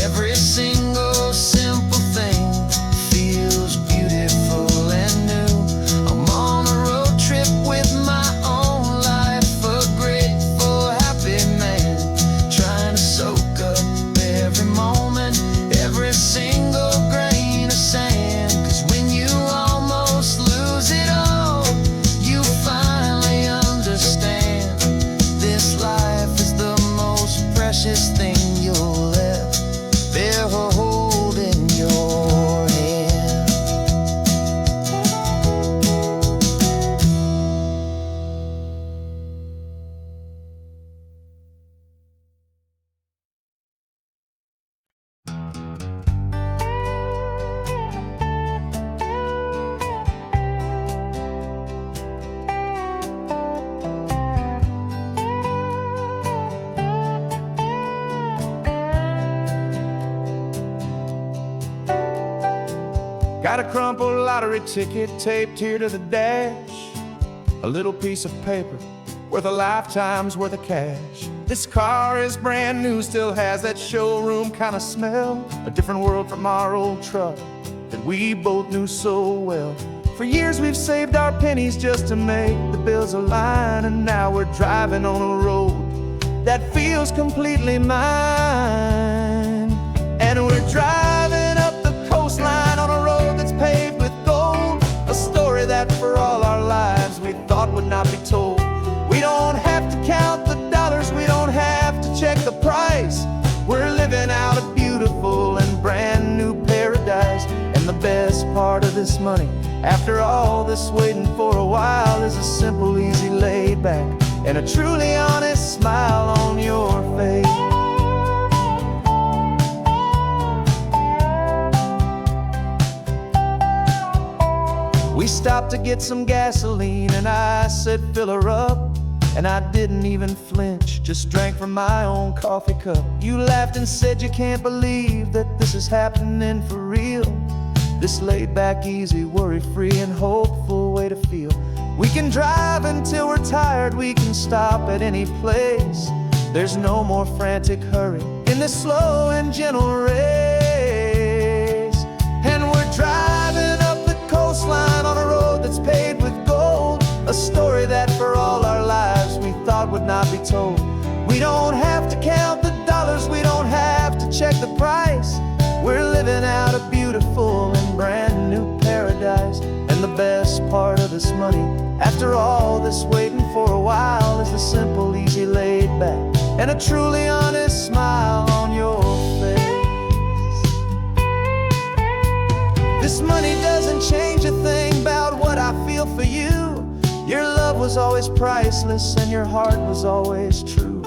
Every single simple thing feels beautiful and new. I'm on a road trip with my own life, a grateful, happy man, trying to soak up every moment, every single grain of sand. 'Cause when you almost lose it all, you finally understand this life is the most precious thing you'll ever hold in your hand. Got a crumpled lottery ticket taped here to the dash, a little piece of paper worth a lifetime's worth of cash. This car is brand new, still has that showroom kind of smell, a different world from our old truck that we both knew so well. For years we've saved our pennies just to make the bills align, and now we're driving on a road that feels completely mine. And we're driving up the coastline on a road that's paved with gold, a story that for all our lives we thought would not be told. We don't have to count the dollars, we don't have to check the price. We're living out a beautiful and brand new paradise. And the best part of this money, after all this waiting for a while, is a simple, easy, laid back, and a truly honest smile on your face. We stopped to get some gasoline, and I said, fill her up. And I didn't even flinch, just drank from my own coffee cup. You laughed and said you can't believe that this is happening for real. This laid back, easy, worry-free and hopeful way to feel. We can drive until we're tired, we can stop at any place. There's no more frantic hurry in this slow and gentle race. And we're driving up the coastline on a road that's paved with gold, a story that for all our lives we thought would not be told. We don't have to count the dollars, we don't have to check the price. We're living out a beautiful and brand new paradise. And the best part of this money, after all this waiting for a while, is the simple, easy, laid back, and a truly honest smile on your face. This money doesn't change a thing about what I feel for you. Your love was always priceless and your heart was always true.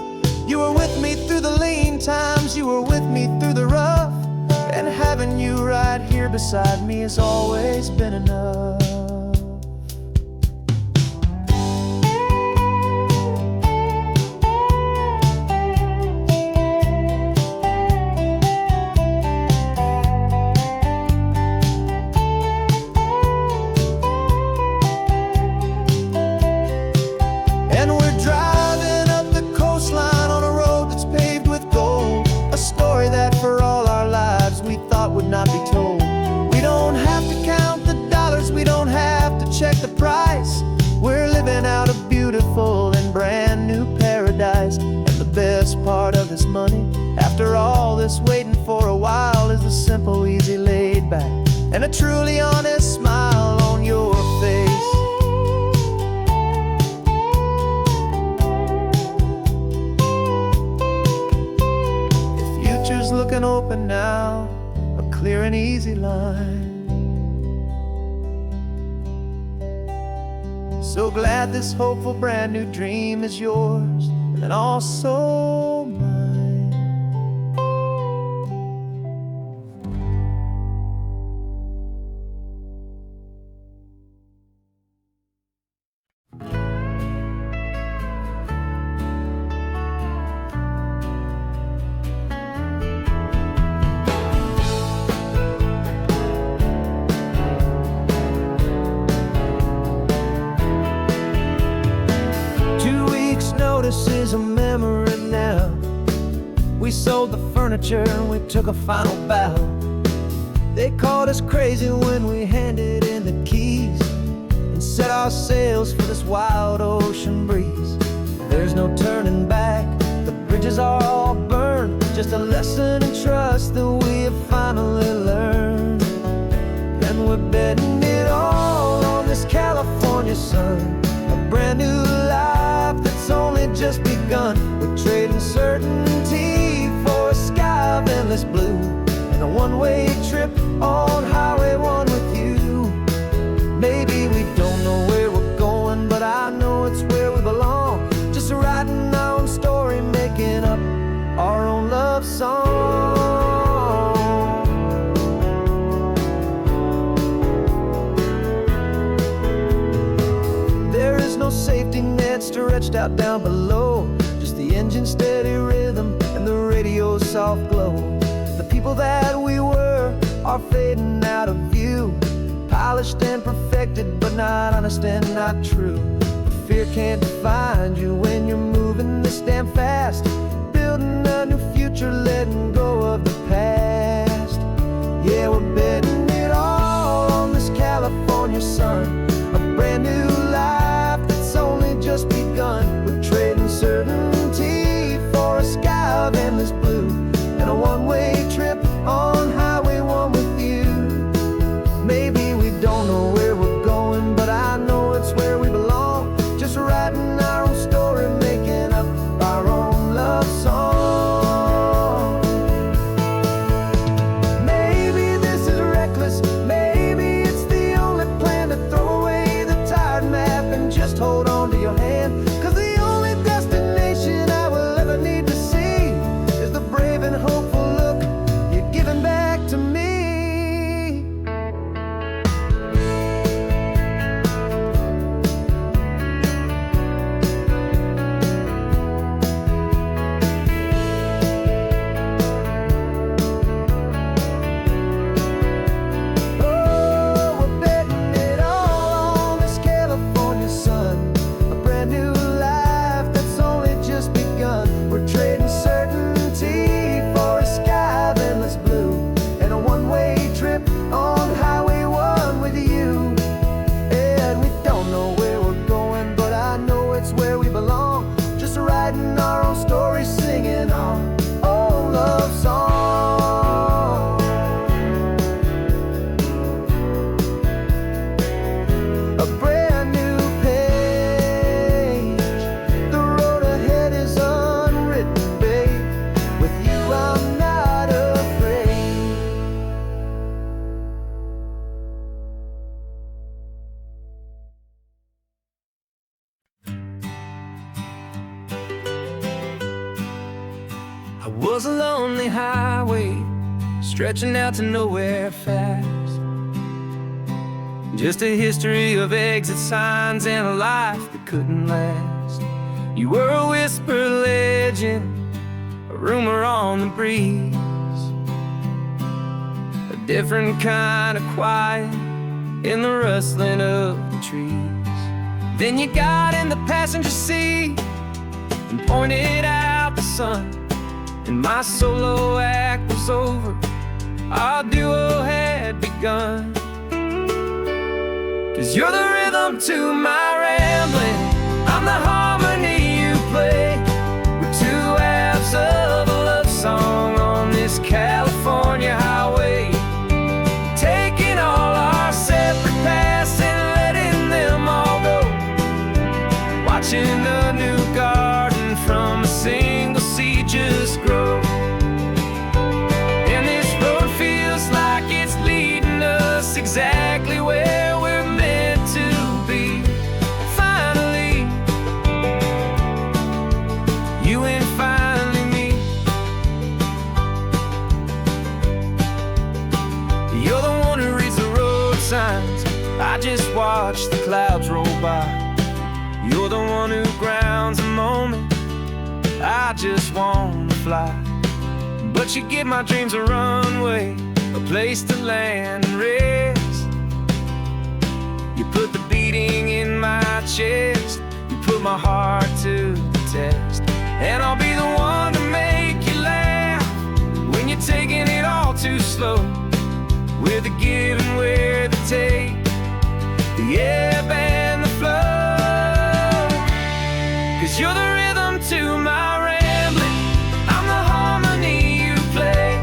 You were with me through the lean times, you were with me through the rough, and having you right here beside me has always been enough. Not be told. We don't have to count the dollars, we don't have to check the price. We're living out a beautiful and brand new paradise. And the best part of this money, after all this waiting for a while, is the simple, easy, laid back, and a truly honest smile on your face. The future's looking open now, clear and easy line. So glad this hopeful brand new dream is yours and also mine. Notice is a memory now. We sold the furniture and we took a final bow. They called us crazy when we handed in the keys and set our sails for this wild ocean breeze. There's no turning back, the bridges are all burned. Just a lesson in trust that we have finally learned. And we're betting it all on this California sun, a brand new life that's only just begun. We're trading certainty for a sky of endless blue and a one-way trip on Highway 1 with you. Maybe we don't know where we're going, but I know it's where we belong. Just writing our own story, making up our own love song. There is no safety net stretched out down below, just the engine's steady rhythm and the radio's soft glow. The people that we were are fading out of view, polished and perfected, but not honest and not true. Fear can't define you when you're moving this damn fast, building a new future, letting go of the past. Yeah, we're betting it all on this California sun, a brand new life that's only just begun. We're trading certainty for a sky of endless blue and a one-way trip on Highway 1 with you. Maybe we don't know where we're going, but I know it's where we belong. Just writing our own story, making up our own love song. Maybe this is reckless, maybe it's the only plan to throw away the tired map and just hold on to your hand. 'Cause the only destination I will ever need to see is the brave and hopeful look you're giving back to me. Oh, we're betting it all on this California sun, a brand new life that's only just begun. We're trading certainty for a sky of endless blue and a one-way trip on Highway 1 with you. And we don't know where we're going, but I know it's where we belong. Just writing our own story, singing our own love song. A brand new page, the road ahead is unwritten, babe. With you I'm not afraid. I was a lonely highway, stretching out to nowhere fast. Just a history of exit signs and a life that couldn't last. You were a whisper legend, a rumor on the breeze, a different kind of quiet in the rustling of the trees. Then you got in the passenger seat and pointed out the sun, and my solo act was over, our duo had begun. 'Cause you're the rhythm to my rambling, I'm the harmony you play. We're two halves of a love song on this California highway, taking all our separate paths and letting them all go, watching a new garden from a single seed just grow. And this road feels like it's leading us exactly where we're meant to be. clouds roll by. You're the one who grounds a moment. I just wanna fly, but you give my dreams a runway, a place to land and rest. You put the beating in my chest, you put my heart to the test. And I'll be the one to make you laugh when you're taking it all too slow. We're the give and we're the take, the ebb and the flow. 'Cause you're the rhythm to my rambling, I'm the harmony you play.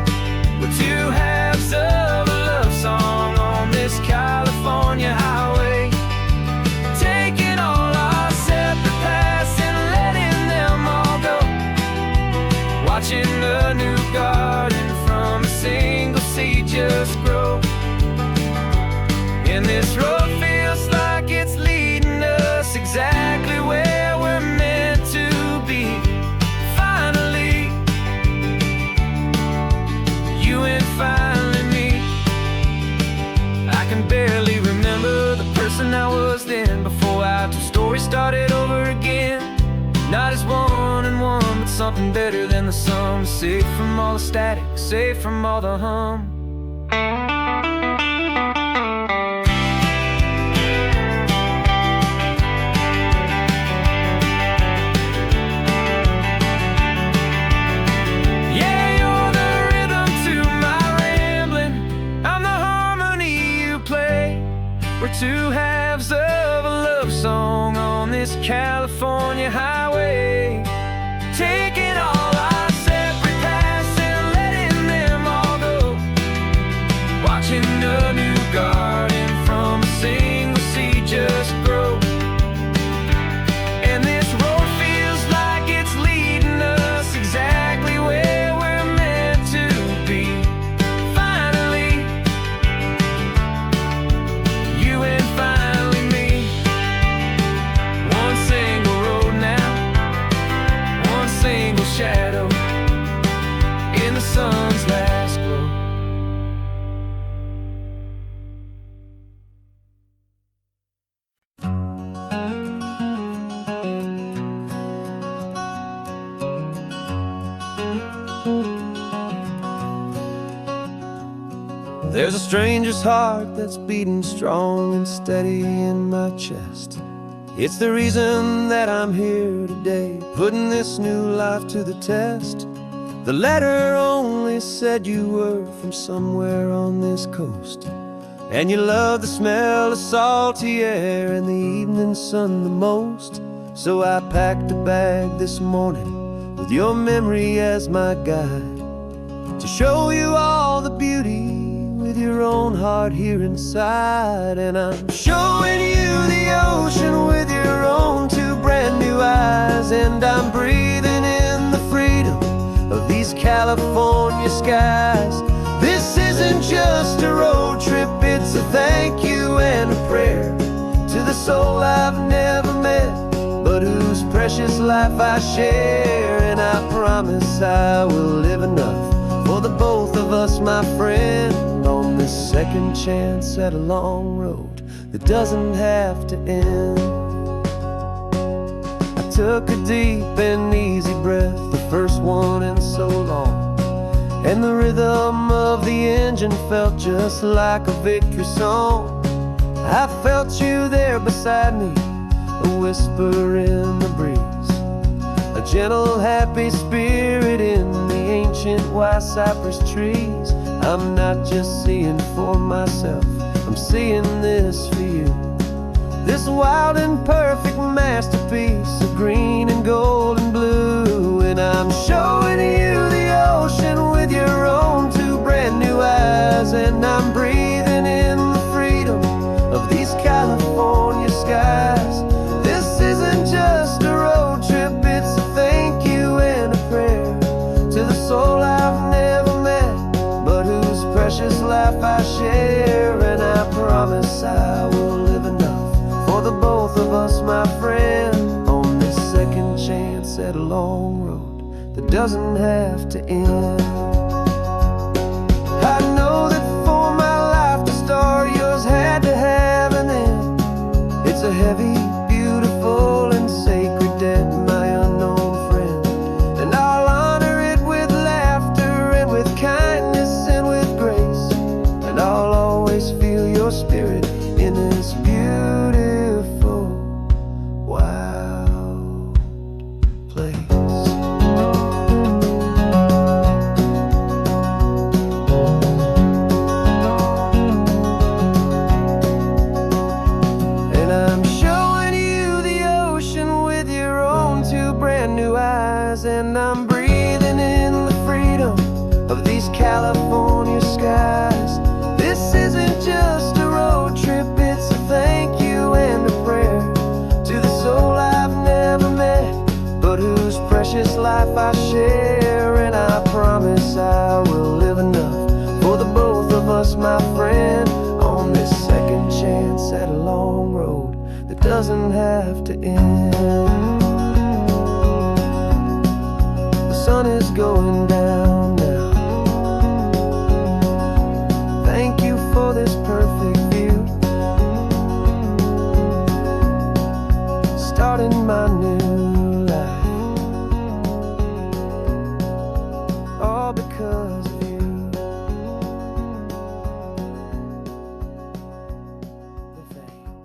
We're two halves of a love song on this California highway, taking all our separate paths and letting them all go. Watching a new garden from a single seed just grow. And this road feels like it's leading us exactly where we're meant to be. Finally, you and finally me. I can barely remember the person I was then, before our two stories started over again. Not as one and one, but something better than the sum. Safe from all the static, safe from all the hum. We're two halves of a love song on this California highway, taking all our separate paths and letting them all go. Watching a new garden from a single seed just grow. And this road feels like it's leading us exactly where we're meant to be. Finally, you and finally me. One single road now, one single shadow in the sun's last glow. There's a stranger's heart that's beating strong and steady in my chest. It's the reason that I'm here today, putting this new life to the test. The letter only said you were from somewhere on this coast, and you love the smell of salty air and the evening sun the most. So I packed a bag this morning with your memory as my guide, to show you all the beauty with your own heart here inside. And I'm showing you the ocean with your own two brand new eyes. And I'm breathing in the freedom of these California skies. This isn't just a road trip, it's a thank you and a prayer to the soul I've never met, but whose precious life I share. And I promise I will live enough for the both of us, my friend, on this second chance at a long road that doesn't have to end. I took a deep and easy breath, the first one in so long, and the rhythm of the engine felt just like a victory song. I felt you there beside me, a whisper in the breeze, a gentle happy spirit in the ancient white cypress trees. I'm not just seeing for myself, I'm seeing this for you. This wild and perfect masterpiece of green and gold and blue. And I'm showing you the ocean with your own two brand new eyes. And I'm breathing in the freedom of these California skies. This isn't just a road trip, it's a thank you and a prayer to the soul I've never met, but whose precious life I share. And I promise I will live enough for the both of us, my friend, on this second chance at a long road that doesn't have to end. I know that for my life to start, yours had to have an end. It's a heavy, beautiful, and sacred debt, my unknown friend. And I'll honor it with laughter and with kindness and with grace. And I'll always feel your spirit in this beautiful, wild place. And I'm showing you the ocean with your own two brand new eyes. And I'm breathing in the freedom of these California skies. This isn't just a road trip, it's a thank you and a prayer to the soul I've never met, but whose precious life I share. And I promise I will live enough for the both of us, my friend, on this second chance at a long road that doesn't have to end. The sun is going down now. Thank you for this perfect view, starting my new life, all because of you. Thank you.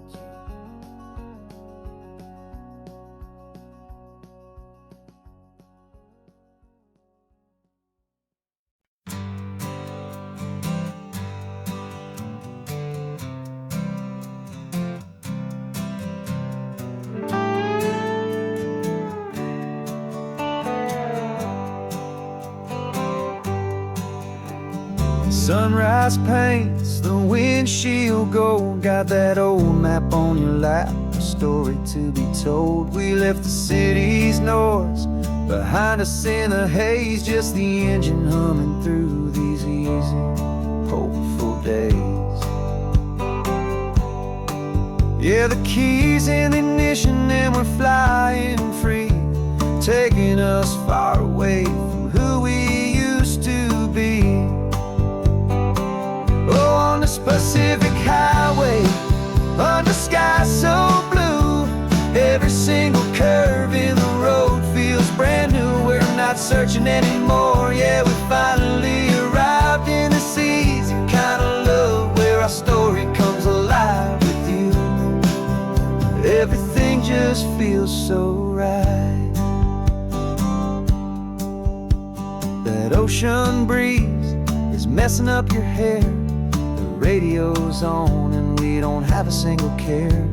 Sunrise paints the windshield gold. Got that old map on your lap, a story to be told. We left the city's noise behind us in the haze, just the engine humming through these easy, hopeful days. Yeah, the keys in the ignition and we're flying free, taking us far away from who we used to be. Oh, on this Pacific highway, under skies so blue, every single curve in the road feels brand new. We're not searching anymore, yeah, we finally arrived in this easy kind of love where our story comes alive with you. Everything just feels so right. That ocean breeze is messing up your hair, radio's on and we don't have a single care.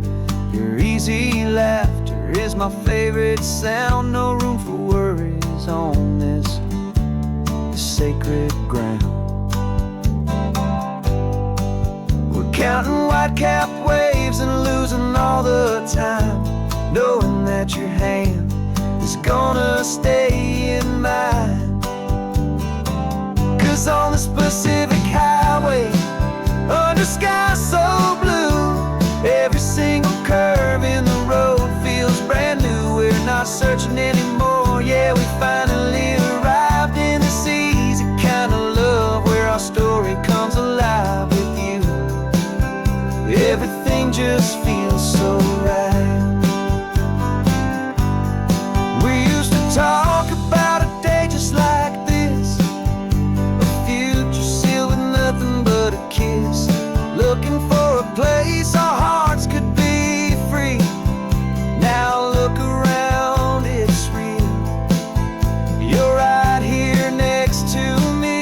Your easy laughter is my favorite sound. No room for worries on this sacred ground. We're counting white-capped waves and losing all the time, knowing that your hand is gonna stay in mine. 'Cause on this Pacific highway, under skies so blue, every single curve in the road feels brand new. We're not searching anymore, yeah, we finally arrived in this easy kind of love where our story comes alive with you. Everything just feels so right. We used to talk about a day just like this, a future sealed with nothing but a kiss, looking for a place our hearts could be free. Now look around, it's real. You're right here next to me.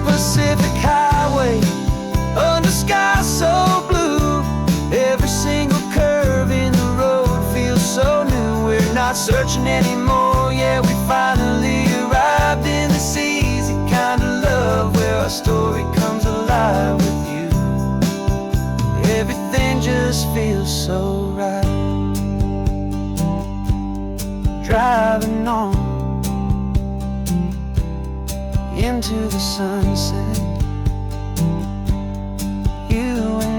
Pacific highway, under skies so blue, every single curve in the road feels so new. We're not searching anymore, yeah, we finally arrived in this easy kind of love where our story comes alive with you. Everything just feels so right. Driving on into the sunset,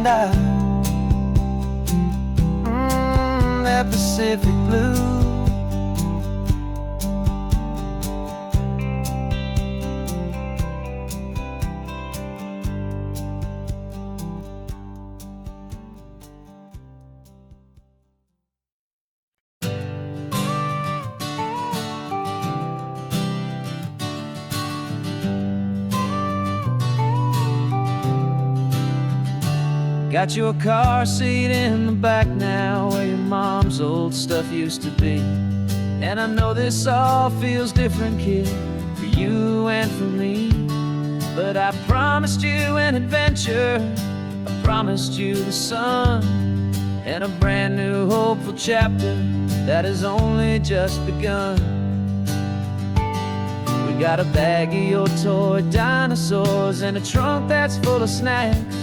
and I, that Pacific blue. Got your car seat in the back now, where your mom's old stuff used to be. And I know this all feels different, kid, for you and for me. But I promised you an adventure, I promised you the sun, and a brand new hopeful chapter that has only just begun. We got a bag of your toy dinosaurs and a trunk that's full of snacks.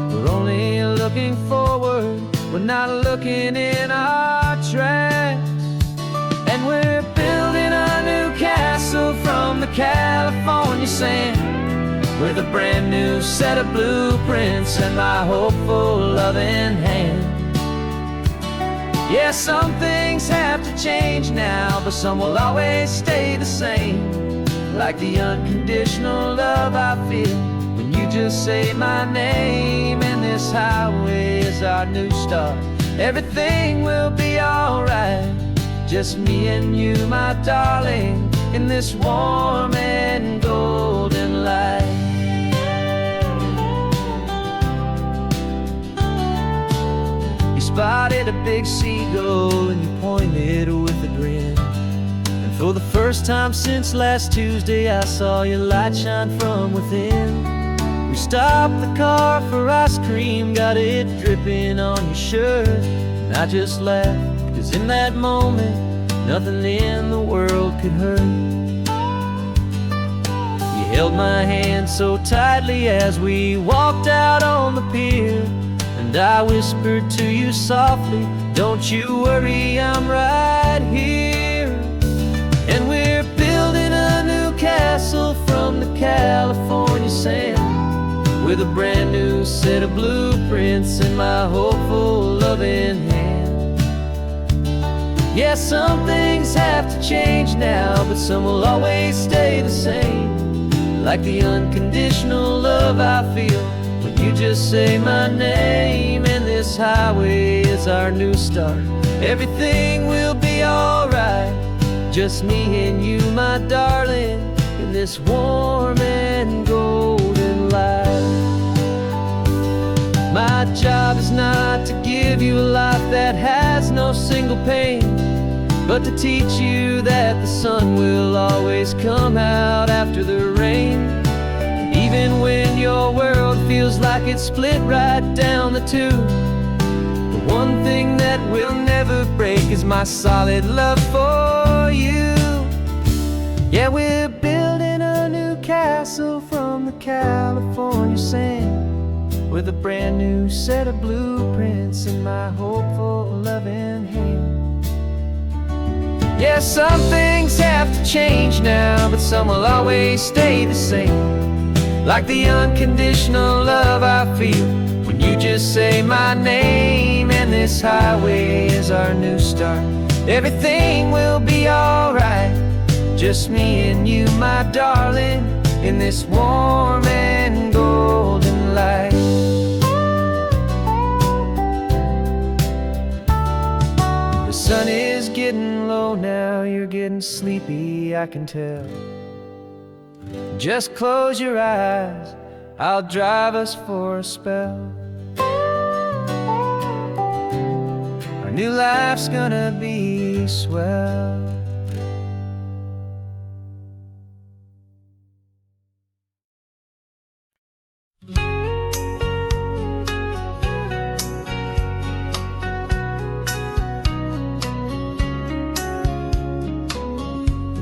We're only looking forward, we're not looking in our tracks. And we're building a new castle from the California sand, with a brand new set of blueprints and my hopeful loving hand. Yeah, some things have to change now, but some will always stay the same. Like the unconditional love I feel when you just say my name. And this highway is our new start. Everything will be alright, just me and you, my darling, in this warm and golden light. You spotted a big seagull and you pointed with a grin. And for the first time since last Tuesday, I saw your light shine from within. We stopped the car for ice cream, got it dripping on your shirt. And I just laughed, 'cause in that moment, nothing in the world could hurt. You held my hand so tightly as we walked out on the pier, and I whispered to you softly, don't you worry, I'm right here. And we're building a new castle from the California sand, with a brand new set of blueprints in my hopeful loving hand. Yeah, some things have to change now, but some will always stay the same. Like the unconditional love I feel when you just say my name. And this highway is our new start. Everything will be alright, just me and you, my darling, in this warm and golden light. My job is not to give you a life that has no single pain, but to teach you that the sun will always come out after the rain. And even when your world feels like it's split right down the two, the one thing that will never break is my solid love for you. Yeah, we're building a new castle from the California sand, with a brand new set of blueprints in my hopeful loving hand. Yeah, some things have to change now, but some will always stay the same. Like the unconditional love I feel when you just say my name. And this highway is our new start. Everything will be alright, just me and you, my darling, in this warm and golden light. The sun is getting low now, you're getting sleepy, I can tell. Just close your eyes, I'll drive us for a spell. Our new life's gonna be swell.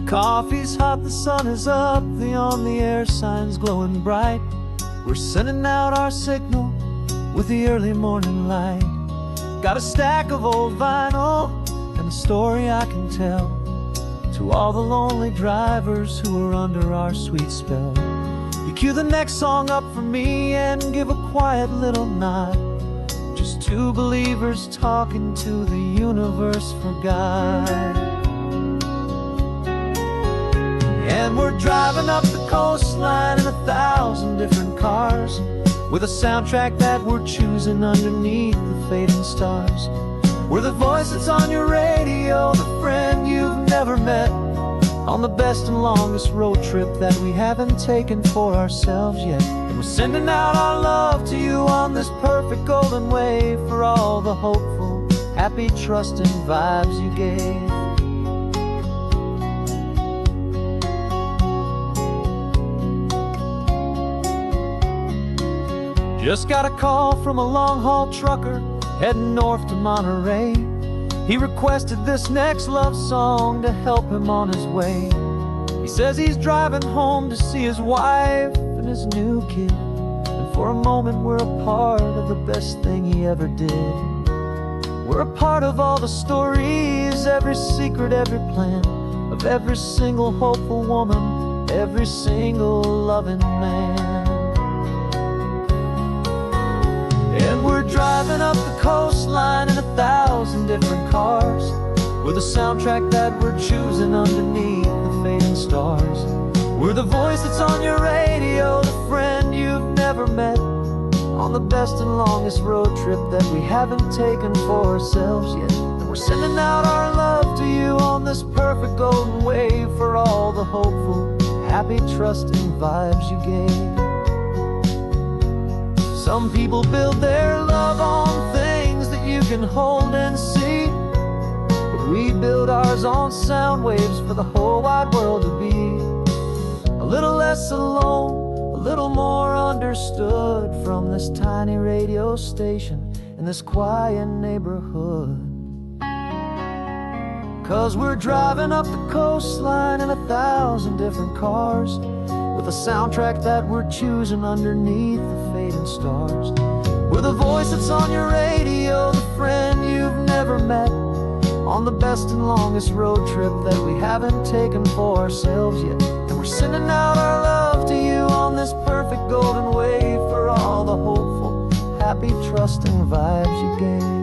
Coffee's hot, the sun is up, the on-the-air sign's glowing bright. We're sending out our signal with the early morning light. Got a stack of old vinyl and a story I can tell to all the lonely drivers who are under our sweet spell. You cue the next song up for me and give a quiet little nod. Just two believers talking to the universe for God. And we're driving up the coastline in 1,000 different cars, with a soundtrack that we're choosing underneath the fading stars. We're the voice that's on your radio, the friend you've never met, on the best and longest road trip that we haven't taken for ourselves yet. And we're sending out our love to you on this perfect golden wave, for all the hopeful, happy, trusting vibes you gave. Just got a call from a long-haul trucker heading north to Monterey. He requested this next love song to help him on his way. He says he's driving home to see his wife and his new kid, and for a moment we're a part of the best thing he ever did. We're a part of all the stories, every secret, every plan, of every single hopeful woman, every single loving man. And we're driving up the coastline in 1,000 different cars, with a soundtrack that we're choosing underneath the fading stars. We're the voice that's on your radio, the friend you've never met, on the best and longest road trip that we haven't taken for ourselves yet. And we're sending out our love to you on this perfect golden wave, for all the hopeful, happy, trusting vibes you gave. Some people build their love on things that you can hold and see, but we build ours on sound waves for the whole wide world to be a little less alone, a little more understood, from this tiny radio station in this quiet neighborhood. 'Cause we're driving up the coastline in 1,000 different cars, with a soundtrack that we're choosing underneath the fading stars. We're the voice that's on your radio, the friend you've never met, on the best and longest road trip that we haven't taken for ourselves yet. And we're sending out our love to you on this perfect golden wave, for all the hopeful, happy, trusting vibes you gave.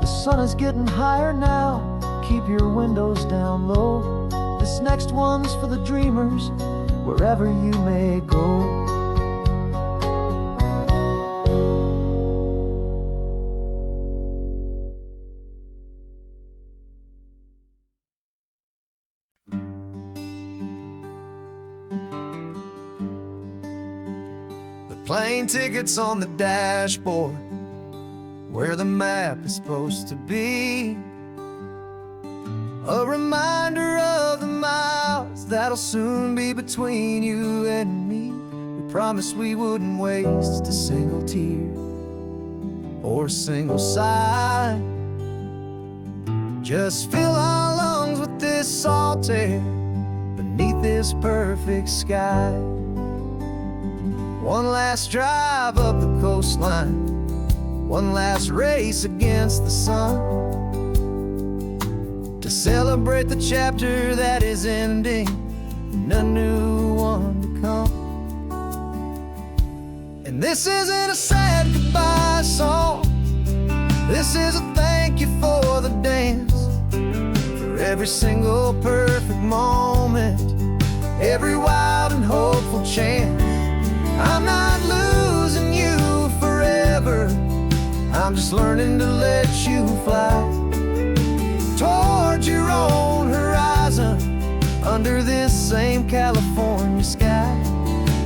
The sun is getting higher now, keep your windows down low. This next one's for the dreamers, wherever you may go. The plane ticket's on the dashboard, where the map is supposed to be, a reminder of the miles that'll soon be between you and me. We promised we wouldn't waste a single tear or a single sigh. Just fill our lungs with this salt air beneath this perfect sky. One last drive up the coastline, one last race against the sun, to celebrate the chapter that is ending and a new one to come. And this isn't a sad goodbye song, this is a thank you for the dance, for every single perfect moment, every wild and hopeful chance. I'm not losing you forever, I'm just learning to let you fly toward your own horizon, under this same California sky.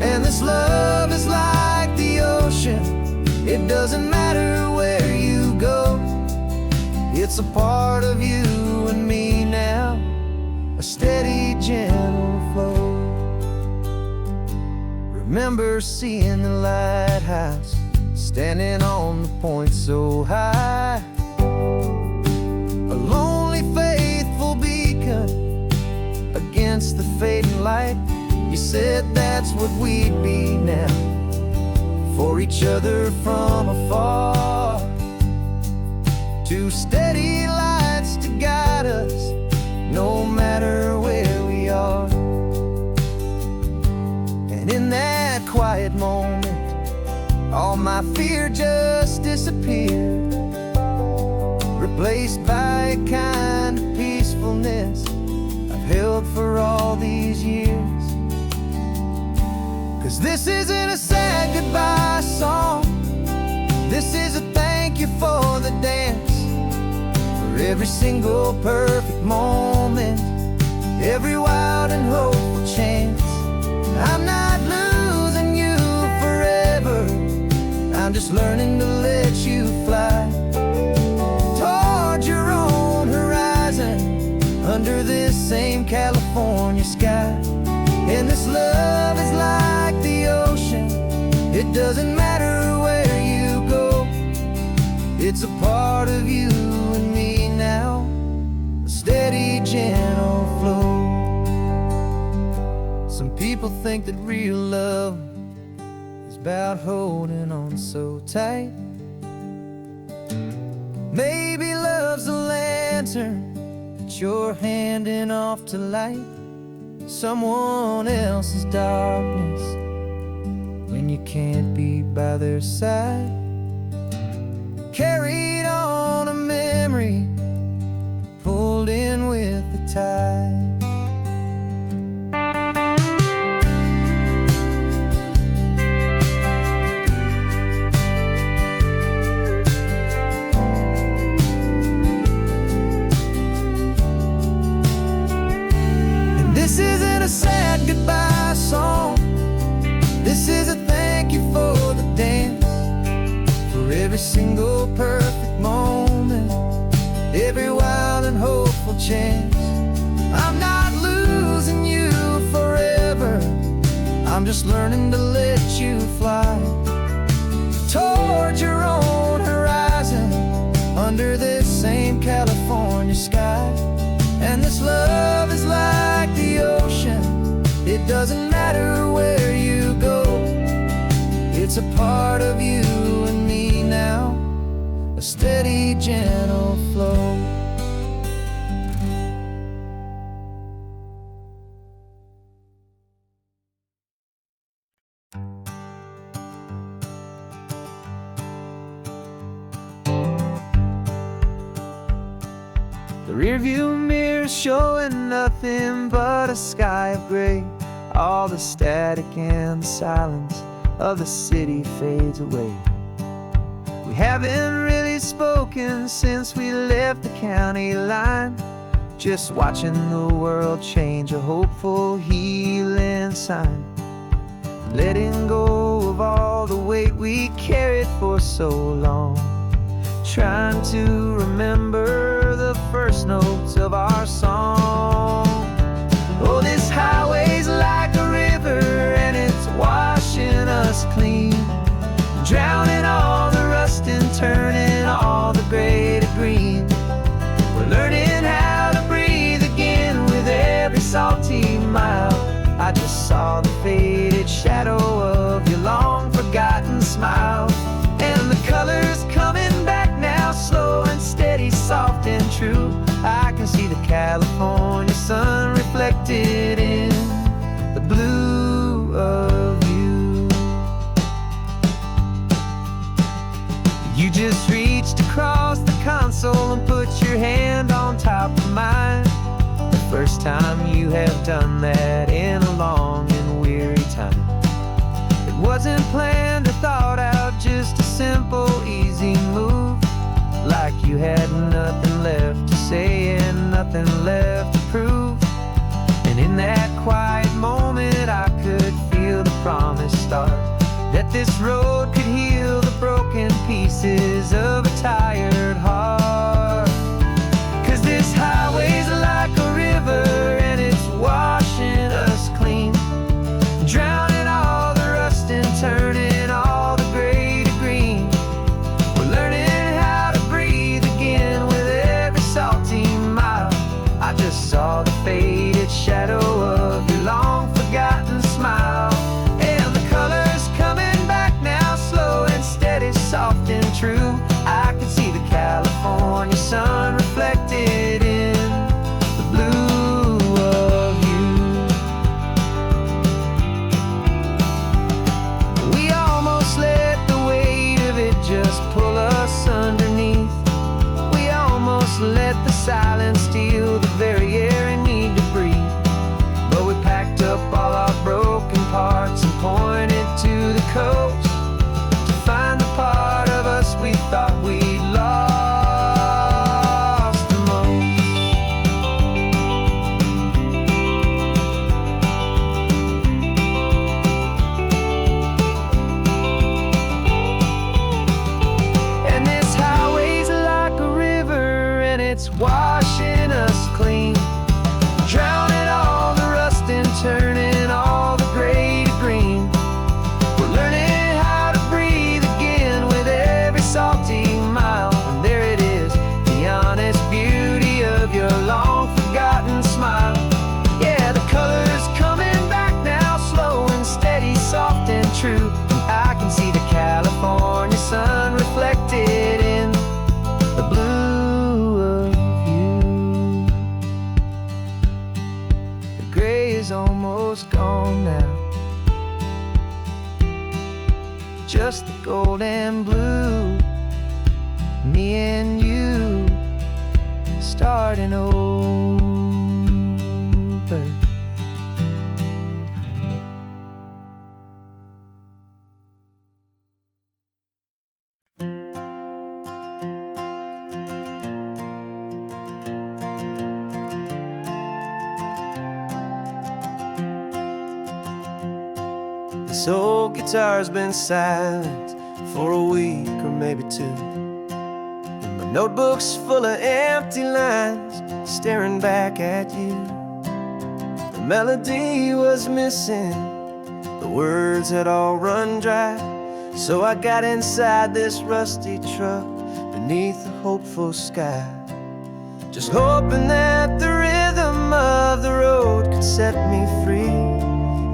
And this love is like the ocean, it doesn't matter where you go, it's a part of you and me now, a steady, gentle flow. Remember seeing the lighthouse, standing on the point so high, a lonely, faithful beacon against the fading light. You said that's what we'd be now, for each other from afar, two steady lights to guide us, no matter where we are. And in that quiet moment, all my fear just disappeared, replaced by a kind of peacefulness I've held for all these years. 'Cause this isn't a sad goodbye song, this is a thank you for the dance, for every single perfect moment, every wild and hopeful chance. I'm not losing you forever, I'm just learning to let you fly toward your own horizon, under this same California sky. And this love is like the ocean, it doesn't matter where you go, it's a part of you and me now, a steady, gentle flow. Some people think that real love is about holding on so tight. Maybe love's a lantern that you're handing off to light someone else's darkness when you can't be by their side. Carried on a memory, pulled in with the tide. This isn't a sad goodbye song, this is a thank you for the dance, for every single perfect moment, every wild and hopeful chance. I'm not losing you forever, I'm just learning to let you fly toward your own horizon, under this same California sky. And this love is like the ocean, it doesn't matter where you go, it's a part of you and me now, a steady, gentle flow. The rearview mirror showing nothing but a sky of gray. All the static and the silence of the city fades away. We haven't really spoken since we left the county line, just watching the world change, a hopeful healing sign. Letting go of all the weight we carried for so long, trying to remember the first notes of our song. Oh, this highway's like a river and it's washing us clean, drowning all the rust and turning all the gray to green. We're learning how to breathe again with every salty mile. I just saw the faded shadow of your long forgotten smile, and the colors coming back now, slow and steady, soft and true. I can see the California sun reflected in the blue of you. You just reached across the console and put your hand on top of mine, the first time you have done that in a long and weary time. It wasn't planned or thought out, just a simple, easy move, like you had nothing left to say and nothing left to prove. And in that quiet moment I could feel the promise start, that this road could heal the broken pieces of a tired heart. 'Cause this highway's like a river and it's washing us clean, drowning all the rust and turning all the gray to green. We're learning how to breathe again with every salty mile. I just saw the faded shadow of your long forgotten smile, and the colors coming back now, slow and steady, soft and true. I can see the California memory's almost gone now. Just the gold and blue, me and you starting over. This old guitar's been silent for a week or maybe two, and my notebook's full of empty lines staring back at you. The melody was missing, the words had all run dry, so I got inside this rusty truck beneath the hopeful sky, just hoping that the rhythm of the road could set me free,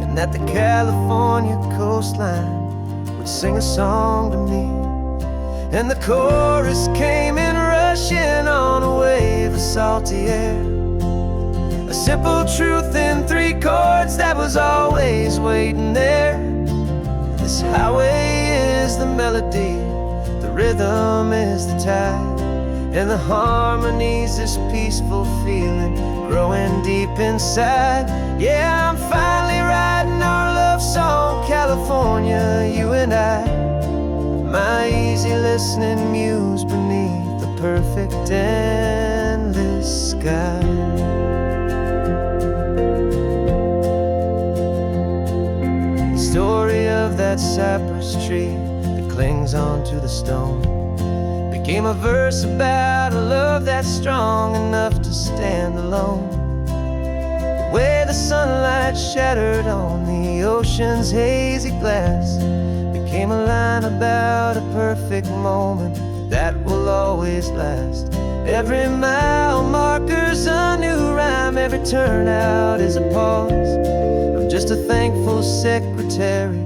and that the California coastline would sing a song to me. And the chorus came in rushing on a wave of salty air, a simple truth in 3 chords that was always waiting there. This highway is the melody, the rhythm is the tide, and the harmony's this peaceful feeling growing deep inside. Yeah, I'm finally writing our love song, California, you and I, my easy listening muse beneath the perfect endless sky. The story of that cypress tree that clings onto the stone became a verse about a love that's strong enough to stand alone. The way the sunlight shattered on the ocean's hazy glass became a line about a perfect moment that will always last. Every mile marker's a new rhyme, every turnout is a pause. I'm just a thankful secretary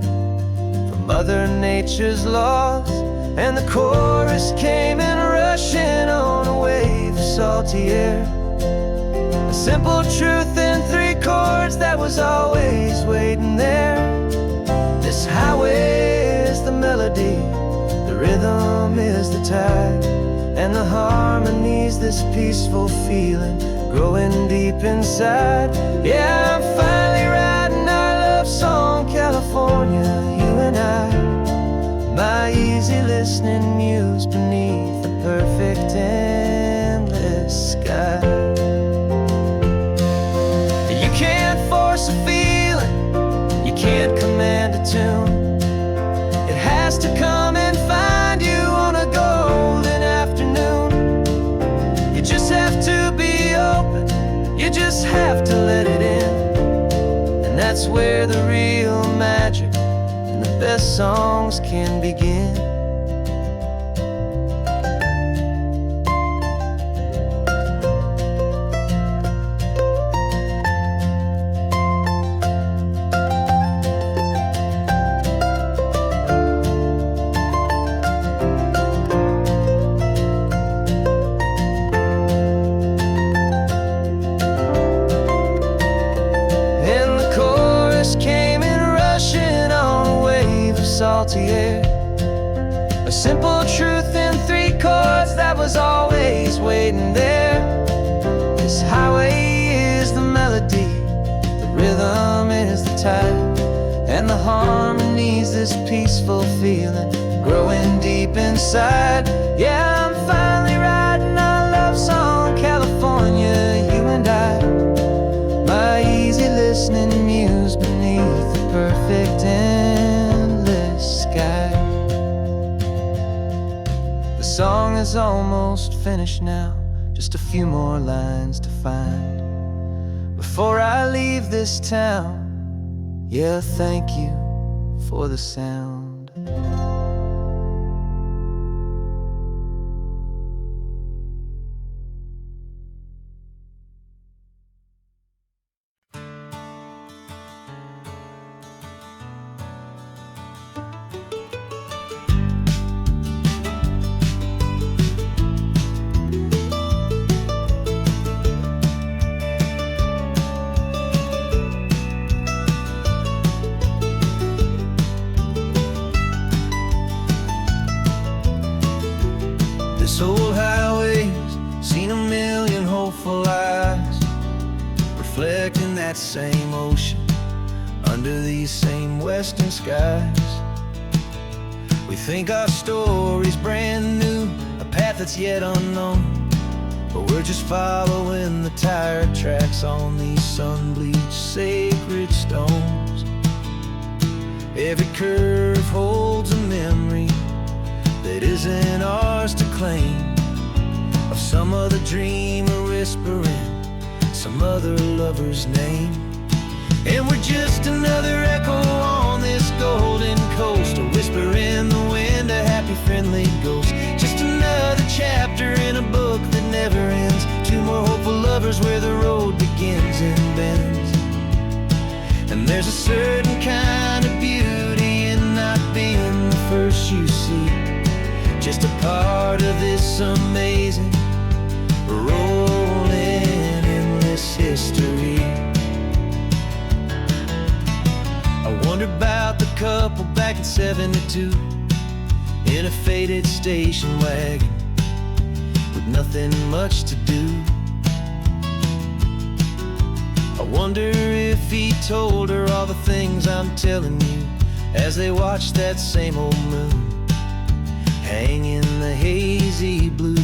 for Mother Nature's laws. And the chorus came in rushing on a wave of salty air, a simple truth in 3 chords that was always waiting there. This highway is the melody, the rhythm is the tide, and the harmony's this peaceful feeling growing deep inside. Yeah, I'm finally writing our love song, California, you and I, my easy listening muse beneath the perfect endless sky. You can't force a feeling, you can't command a tune. It has to come and find you on a golden afternoon. You just have to be open, you just have to let it in, and that's where the real magic, the best songs can begin. And the chorus came in rushing on a wave of salty air, a simple truth in 3 chords that was always waiting there. This highway is the melody, the rhythm is the tide, and the harmony's this peaceful feeling growing deep inside. Yeah, I'm finally writing our love song, California, you and I, my easy listening muse beneath the perfect endless sky. The song is almost finished now, just a few more lines to find before I leave this town. Yeah, thank you for the sound. reflecting that same ocean under these same western skies. We think our story's brand new, a path that's yet unknown, but we're just following the tire tracks on these sun-bleached sacred stones. Every curve holds a memory that isn't ours to claim, of some other dreamer whispering some other lover's name. And we're just another echo on this golden coast, a whisper in the wind, a happy friendly ghost. Just another chapter in a book that never ends, two more hopeful lovers where the road begins and bends. And there's a certain kind of beauty in not being the first you see, just a part of this amazing rolling endless history. I wonder about the couple back in '72 in a faded station wagon with nothing much to do. I wonder if he told her all the things I'm telling you as they watched that same old moon hang in the hazy blue.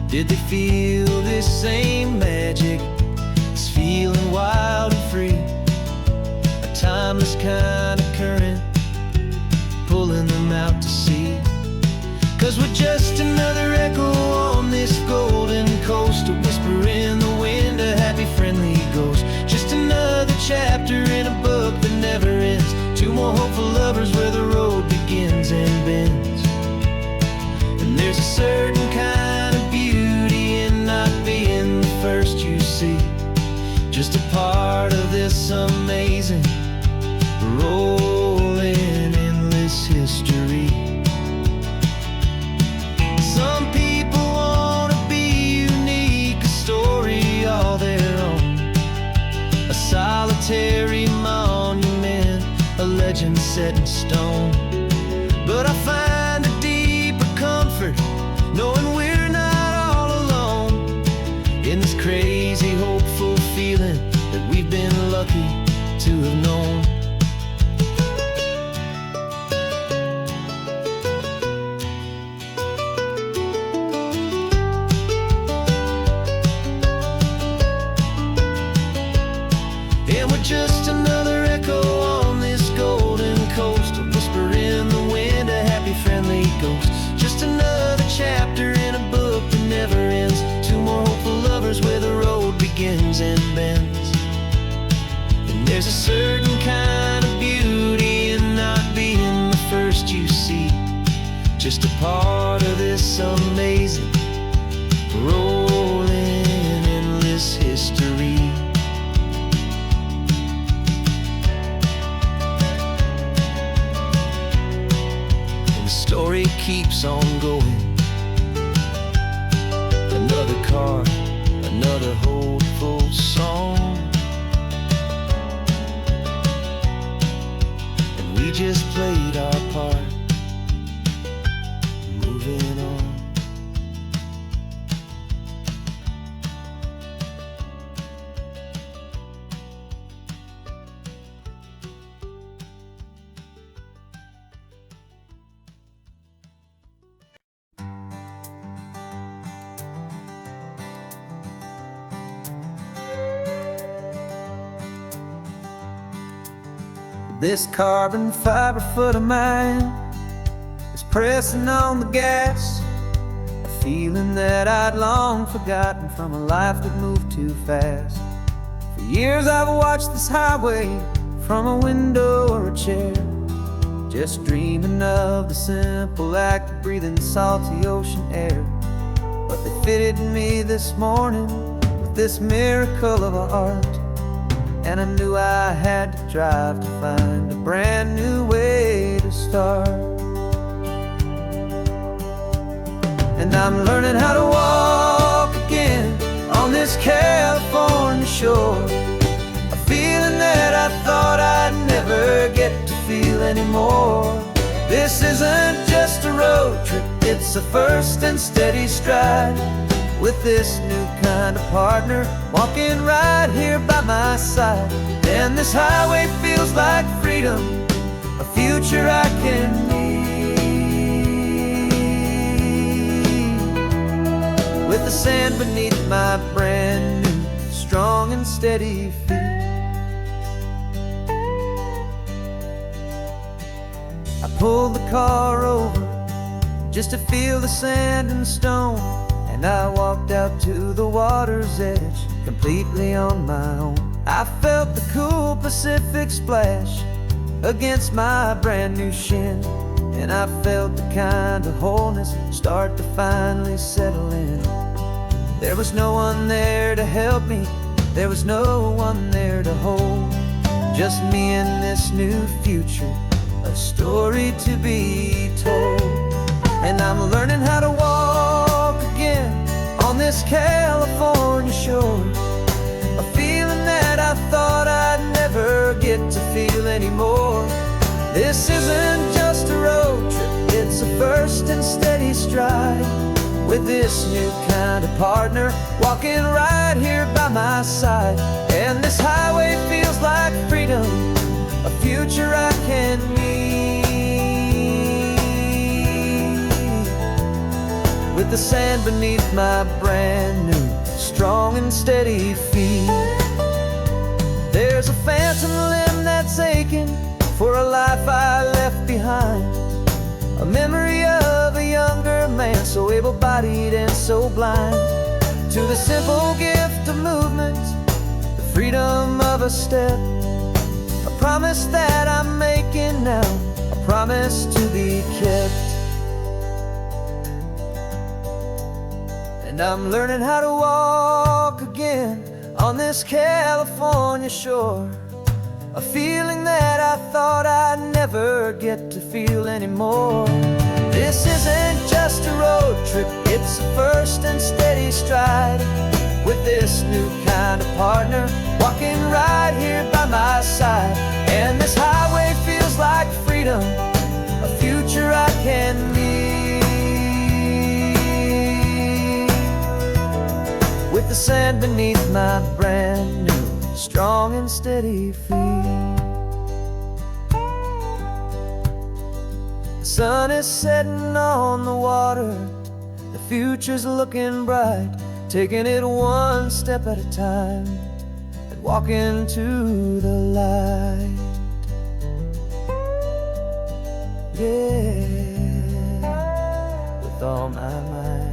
Did they feel this same magic, this feeling wild and free, a timeless kind of current pulling them out to sea? 'Cause we're just another echo on this golden coast, a whisper in the wind, a happy friendly ghost. Just another chapter in a book that never ends, two more hopeful lovers where the road begins and bends. And there's a certain kind of beauty in not being the first you see, just a part of this amazing rolling endless history. Some people want to be unique, a story all their own, a solitary monument, a legend set in stone. But I find a deeper comfort knowing we're not all alone in this crazy hopeful feeling that we've been lucky to have known. And we're just another echo on this golden coast, a whisper in the wind, a happy friendly ghost. Just another chapter in a book that never ends, two more hopeful lovers where the road begins and bends. And there's a certain kind of beauty in not being the first you see, just a part of this amazing rolling endless history. Story keeps on going, another card, another hopeful song, and we just played our part, moving on. This carbon fiber foot of mine is pressing on the gas, a feeling that I'd long forgotten from a life that moved too fast. For years I've watched this highway from a window or a chair, just dreaming of the simple act of breathing salty ocean air. But they fitted me this morning with this miracle of art, and I knew I had to drive to find a brand new way to start. And I'm learning how to walk again on this California shore, a feeling that I thought I'd never get to feel anymore. This isn't just a road trip, it's a first and steady stride, with this new kind of partner, walking right here by my side. And this highway feels like freedom, a future I can need, with the sand beneath my brand new, strong and steady feet. I pulled the car over just to feel the sand and stone, and I walked out to the water's edge, completely on my own. I felt the cool Pacific splash against my brand new shin, and I felt the kind of wholeness start to finally settle in. There was no one there to help me, there was no one there to hold, just me and this new future, a story to be told. And I'm learning how to walk again on this California shore, a feeling that I thought I'd never get to feel anymore. This isn't just a road trip, it's a first and steady stride, with this new kind of partner, walking right here by my side. And this highway feels like freedom, a future I can need, with the sand beneath my brand new, strong and steady feet. There's a phantom limb that's aching for a life I left behind, a memory of a younger man, so able-bodied and so blind, to the simple gift of movement, the freedom of a step, a promise that I'm making now, a promise to be kept. And I'm learning how to walk again on this California shore, a feeling that I thought I'd never get to feel anymore. This isn't just a road trip, it's a first and steady stride, with this new kind of partner, walking right here by my side. And this highway feels like freedom, a future I can need, with the sand beneath my brand new, strong and steady feet. The sun is setting on the water, the future's looking bright, taking it one step at a time and walking to the light. Yeah, with all my might.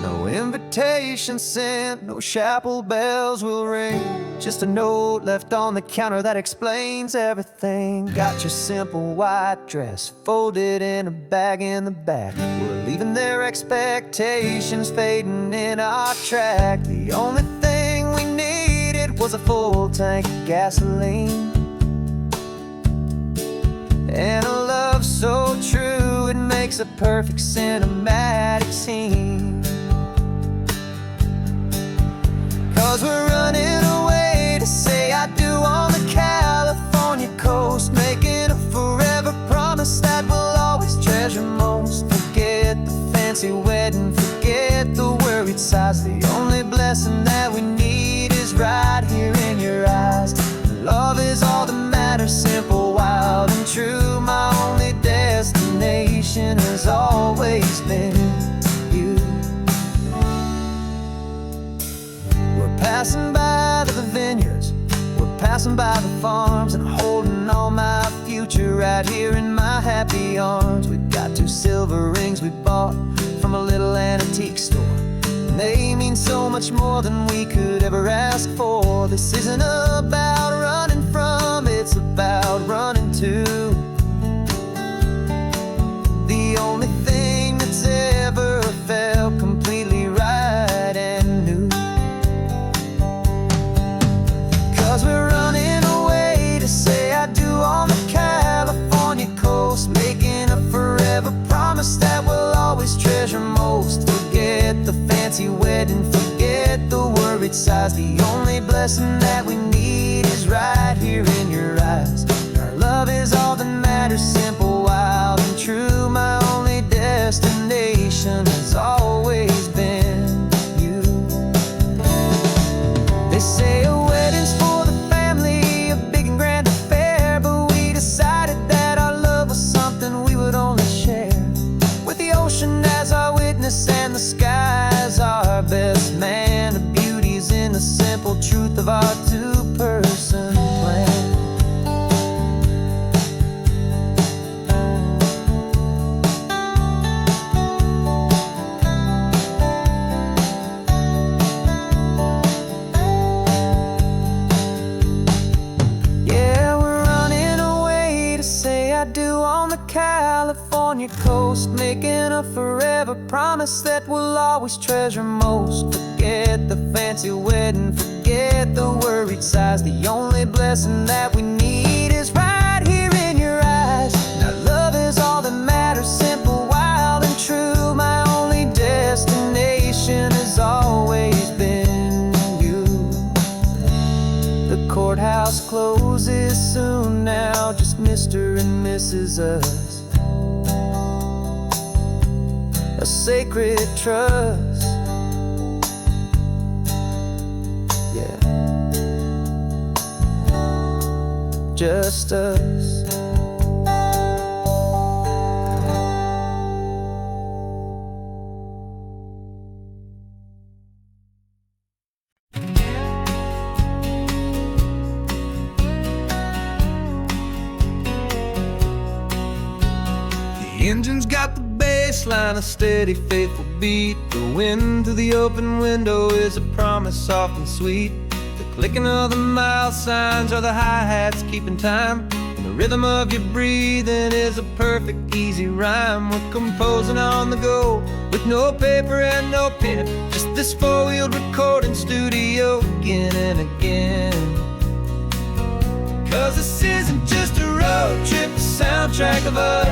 No invitation sent, no chapel bells will ring, just a note left on the counter that explains everything. Got your simple white dress folded in a bag in the back. We're leaving their expectations fading in our track. The only thing we needed was a full tank of gasoline, and a love so true it makes a perfect cinematic scene. 'Cause we're running away to say I do on the California coast, making a forever promise that we'll always treasure most. Forget the fancy wedding, forget the worried sighs. The only blessing that we need is right here in your eyes. Love is all that matters, simple, wild and true. My only destination has always been you. We're passing by the vineyards, we're passing by the farms, and holding all my future right here in my happy arms. We've got 2 silver rings we bought from a little antique store, and they mean so much more than we could ever ask for. This isn't about running from, it's about running to. The only thing that's ever felt completely right and new. 'Cause we're running away to say I do on the California coast, making a forever promise that we'll always treasure most. Forget the fancy wedding, forget the worried sighs. The only blessing that we need is right here in your eyes. California coast, making a forever promise that we'll always treasure most. Forget the fancy wedding, forget the worried sighs. The only blessing that we need is right here in your eyes. Now love is all that matters, simple, wild and true. My only destination has always been you. The courthouse closes soon now, just Mr. and Mrs. Us. A sacred trust, yeah, just us. The engine's got the baseline, a steady, faithful beat. The wind through the open window is a promise soft and sweet. The clicking of the mile signs are the hi-hats keeping time, and the rhythm of your breathing is a perfect, easy rhyme. We're composing on the go with no paper and no pen, just this four-wheeled recording studio again and again. 'Cause this isn't just a road trip, the soundtrack of us.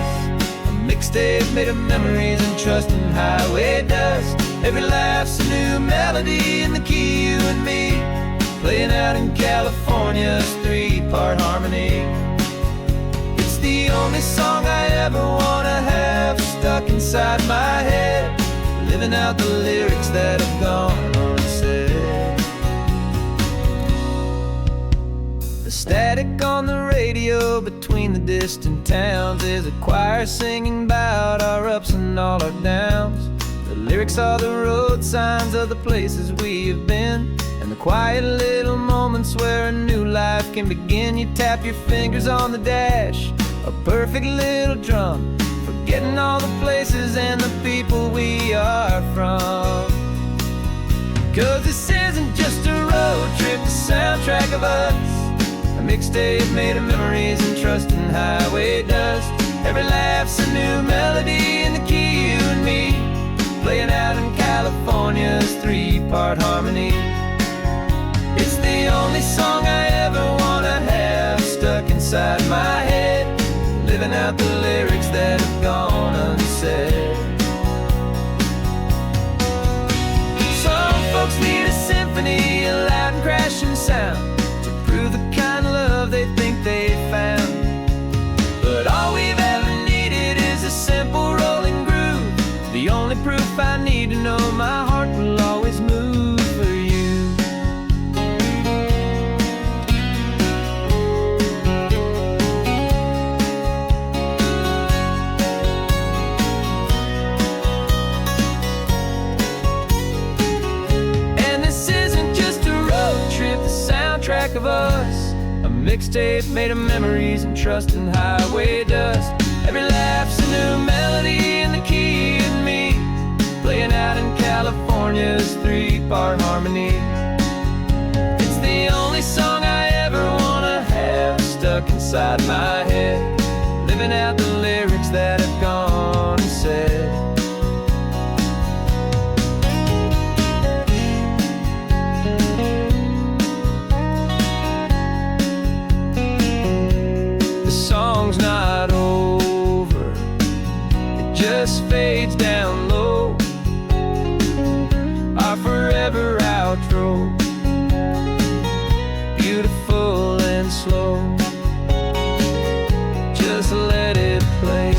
Mixtape made of memories and trust in highway dust. Every laugh's a new melody in the key, you and me, playing out in California's three-part harmony. It's the only song I ever wanna have stuck inside my head, living out the lyrics that have gone unsaid. The static on the radio between the distant towns is a choir singing about our ups and all our downs. The lyrics are the road signs of the places we have been, and the quiet little moments where a new life can begin. You tap your fingers on the dash, a perfect little drum, forgetting all the places and the people we are from. 'Cause this isn't just a road trip, the soundtrack of us. A mixtape made of memories and trust in highway dust. Every laugh's a new melody in the key, you and me, playing out in California's three-part harmony. It's the only song I ever wanna have stuck inside my head, living out the lyrics that have gone unsaid. Some folks need a symphony, a loud and crashing sound, to prove the kind of love they think they found. But all we've ever needed is a simple rolling groove, the only proof I need to know my heart will always move for you. And this isn't just a road trip, the soundtrack of us. A mixtape made of memories and trust in highway dust. Every laugh's a new melody in the key, you and me, playing out in California's three-part harmony. It's the only song I ever wanna have stuck inside my head, living out the lyrics that have gone unsaid. Song's not over, it just fades down low, our forever outro, beautiful and slow, just let it play.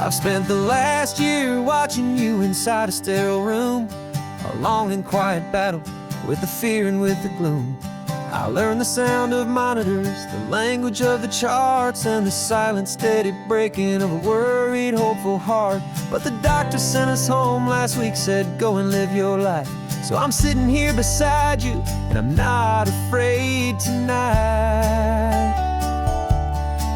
I've spent the last year watching you inside a sterile room, a long and quiet battle with the fear and with the gloom. I learned the sound of monitors, the language of the charts, and the silent, steady breaking of a worried, hopeful heart. But the doctor sent us home last week, said, go and live your life. So I'm sitting here beside you, and I'm not afraid tonight.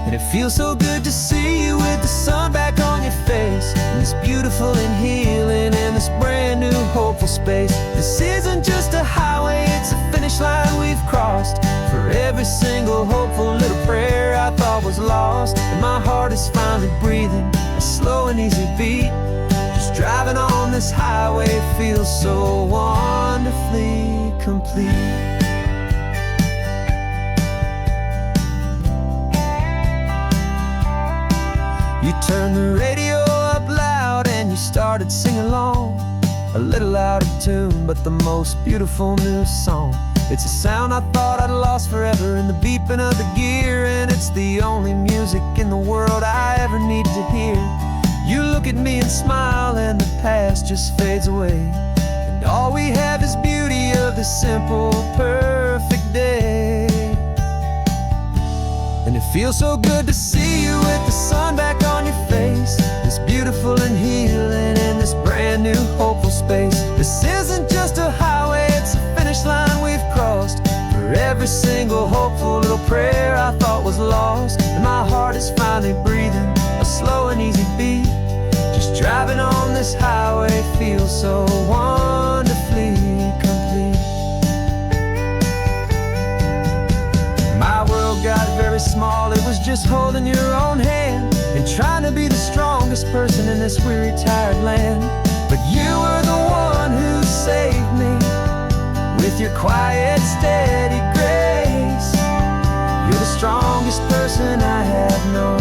And it feels so good to see you with the sun back on your face, and this beautiful and healing in this brand new hopeful space. This isn't just a highway, it's a finish line we've crossed. For every single hopeful little prayer I thought was lost, and my heart is finally breathing a slow and easy beat. Just driving on this highway feels so wonderfully complete. You turned the radio up loud and you started singing along, a little out of tune, but the most beautiful new song. It's a sound I thought I'd lost forever in the beeping of the gear, and it's the only music in the world I ever need to hear. You look at me and smile, and the past just fades away, and all we have is beauty of this simple, perfect day. And it feels so good to see you with the sun back on your face, this beautiful and healing in this brand new hopeful space. This isn't just a highway, it's a finish line we've crossed. For every single hopeful little prayer I thought was lost, and my heart is finally breathing a slow and easy beat. Just driving on this highway feels so wonderfully complete. My world got very small, it was just holding your own hand and trying to be the strongest person in this weary, tired land. But you were the one who saved me with your quiet, steady grace. You're the strongest person I have known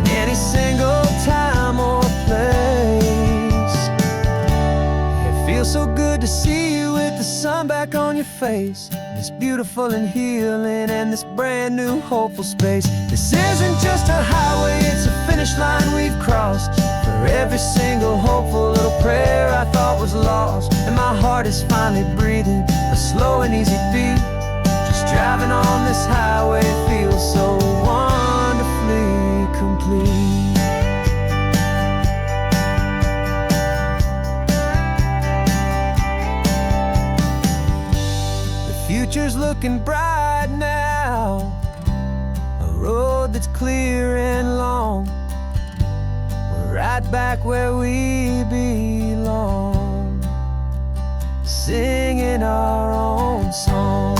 in any single time or place. It feels so good to see you with the sun back on your face, this beautiful and healing and this brand new hopeful space. This isn't just a highway, it's a finish line we've crossed. For every single hopeful little prayer I thought was lost, and my heart is finally breathing a slow and easy beat. Just driving on this highway feels so wonderfully complete. Future's looking bright now, a road that's clear and long. We're right back where we belong, singing our own song.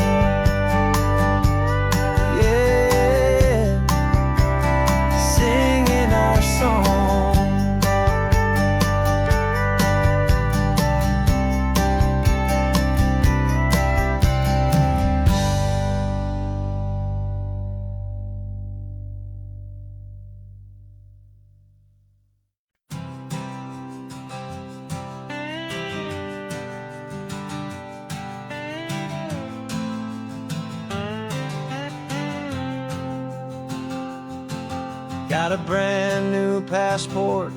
Yeah, singing our song. Got a brand new passport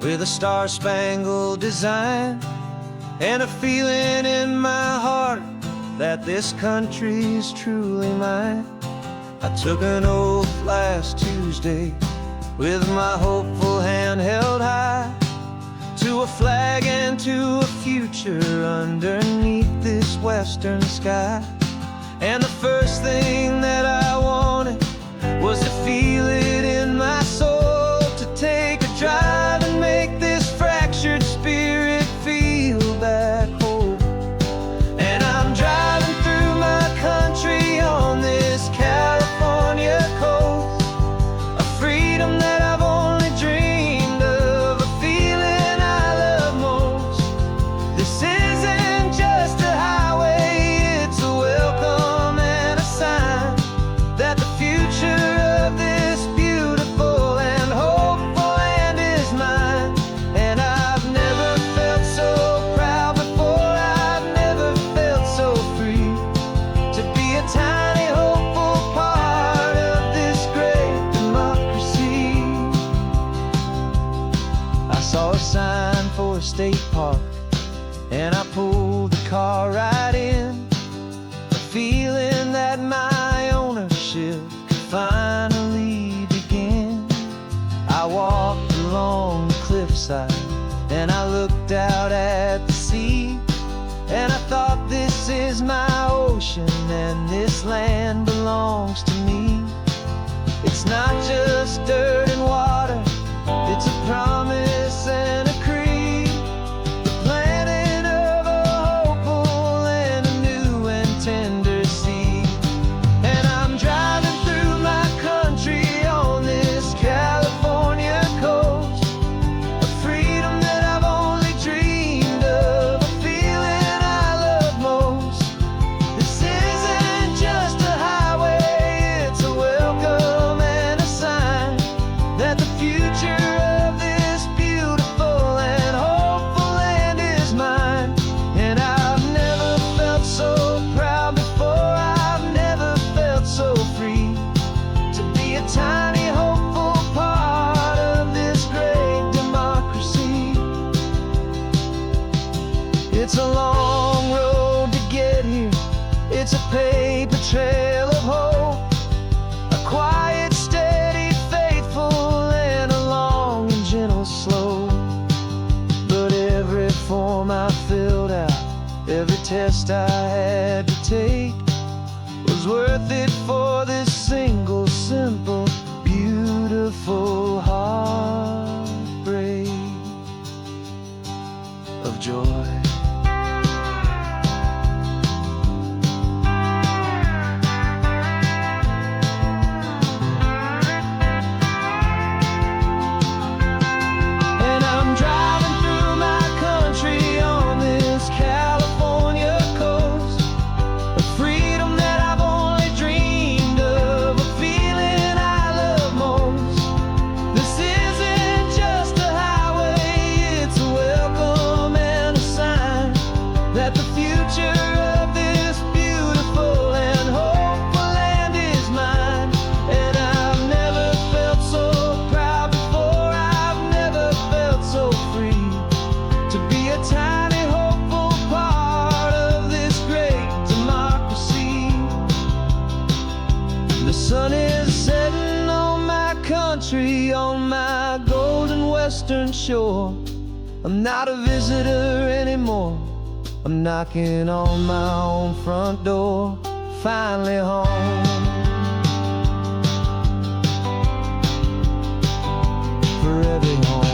with a star-spangled design, and a feeling in my heart that this country's truly mine. I took an oath last Tuesday with my hopeful hand held high, to a flag and to a future underneath this western sky. And the first thing that I wanted was to feel it in my soul, to take a drive and make this fractured spirit feel back home. And I'm driving through my country on this California coast, a freedom that I've only dreamed of, a feeling I love most. This isn't just a highway, it's a welcome and a sign that the future of this beautiful and hopeful land is mine. And I've never felt so proud before, I've never felt so free, to be a tiny hopeful part of this great democracy. I saw a sign for a state park, and I pulled the car right in, a feeling that my ownership could finally begin. I walked along the cliffside and I looked out at the sea, is my ocean, and this land belongs to me. It's not just dirt and water, it's a promise and a creed, the planting of a hopeful and a new and tender seed. And I'm driving through my country on this California coast, a freedom that I've only dreamed of, a feeling I love most. This isn't just a highway, it's a welcome and a sign that the future of this beautiful and hopeful land is mine. And I've never felt so proud before, I've never felt so free to be a tiny hopeful part of this great democracy. It's a long road to get here, it's a paper trail of hope, a quiet, steady, faithful, and a long and gentle slope. But every form I filled out, every test I had to take, was worth it for this single, simple, beautiful heartbreak of joy. And I'm driving through my country on this California coast, a freedom that I've only dreamed of, a feeling I love most. This isn't just a highway, it's a welcome and a sign that the future of this beautiful and hopeful land is mine. And I've never felt so proud before, I've never felt so free to be a tiny hopeful part of this great democracy. The sun is setting on my country, on my golden western shore. I'm not a visitor anymore, I'm knocking on my own front door, finally home. Forever home.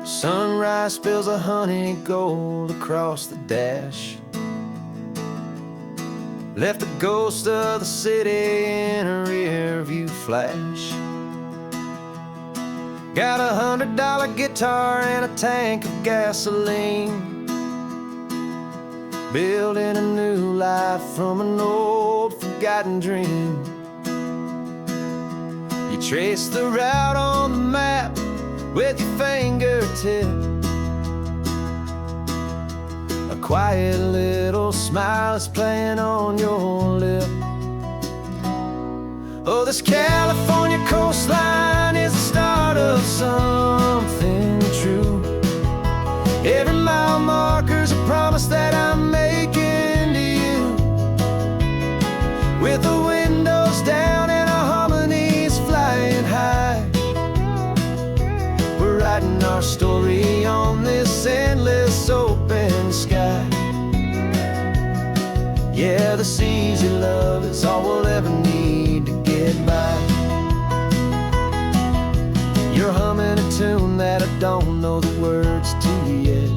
Sunrise spills a honey gold across the dash, left the ghost of the city in a rear view flash. Got a $100 guitar and a tank of gasoline, building a new life from an old forgotten dream. You trace the route on the map with your fingertip, a quiet little smile is playing on your lip. Oh, this California coastline is the start of something true. Every mile marker's a promise that I'm making to you, with the windows down and our harmonies flying high. We're writing our story on this endless open sky. Yeah, this easy love is all we'll ever need to get by. You're humming a tune that I don't know the words to yet.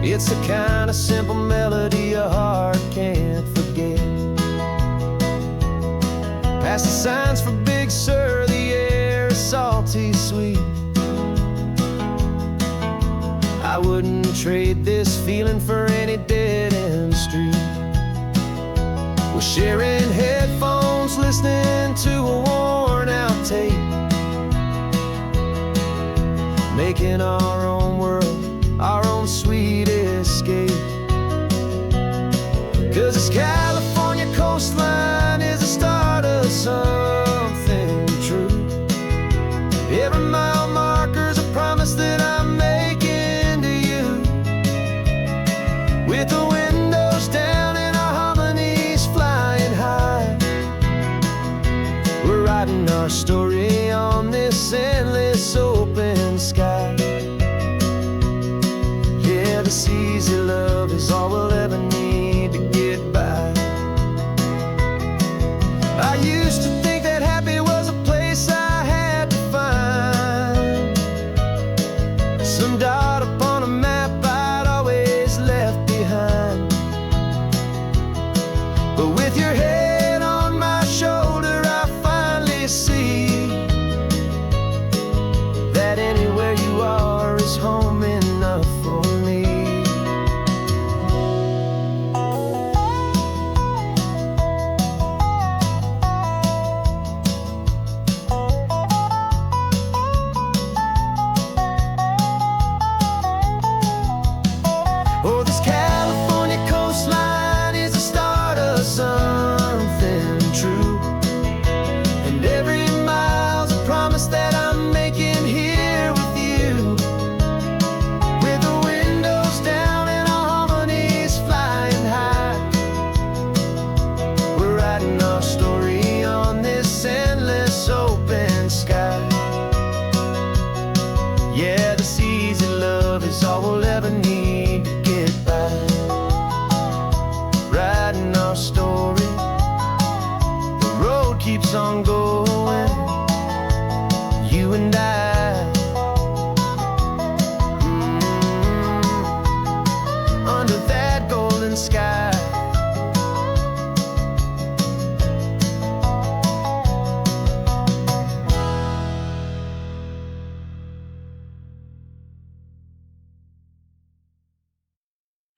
It's the kind of simple melody a heart can't forget. Past the signs for Big Sur, the air is salty sweet. I wouldn't trade this feeling for any dead-end street. We're sharing headphones, listening to a worn-out tape, making our own world, our own sweet escape. 'Cause this California coastline is the start of something true. Every mile marker's a promise that I'm making to you. With the windows down and our harmonies flying high, we're writing our story on this endless open sky. Yeah, this easy love is all we'll ever need to get by. I used to think that happy was a place I had to find, some dot upon a map I'd always left behind. But with your head on my shoulder, I finally see that anywhere you are is home enough for me. Oh, this California coastline is the start of something true. And every mile's a promise that I'm making here with you. With the windows down and our harmonies flying high, we're writing our story on this endless open sky. Yeah, this easy love is all we'll ever need to get by. Writing our story, the road keeps on going, you and I. Under that golden sky.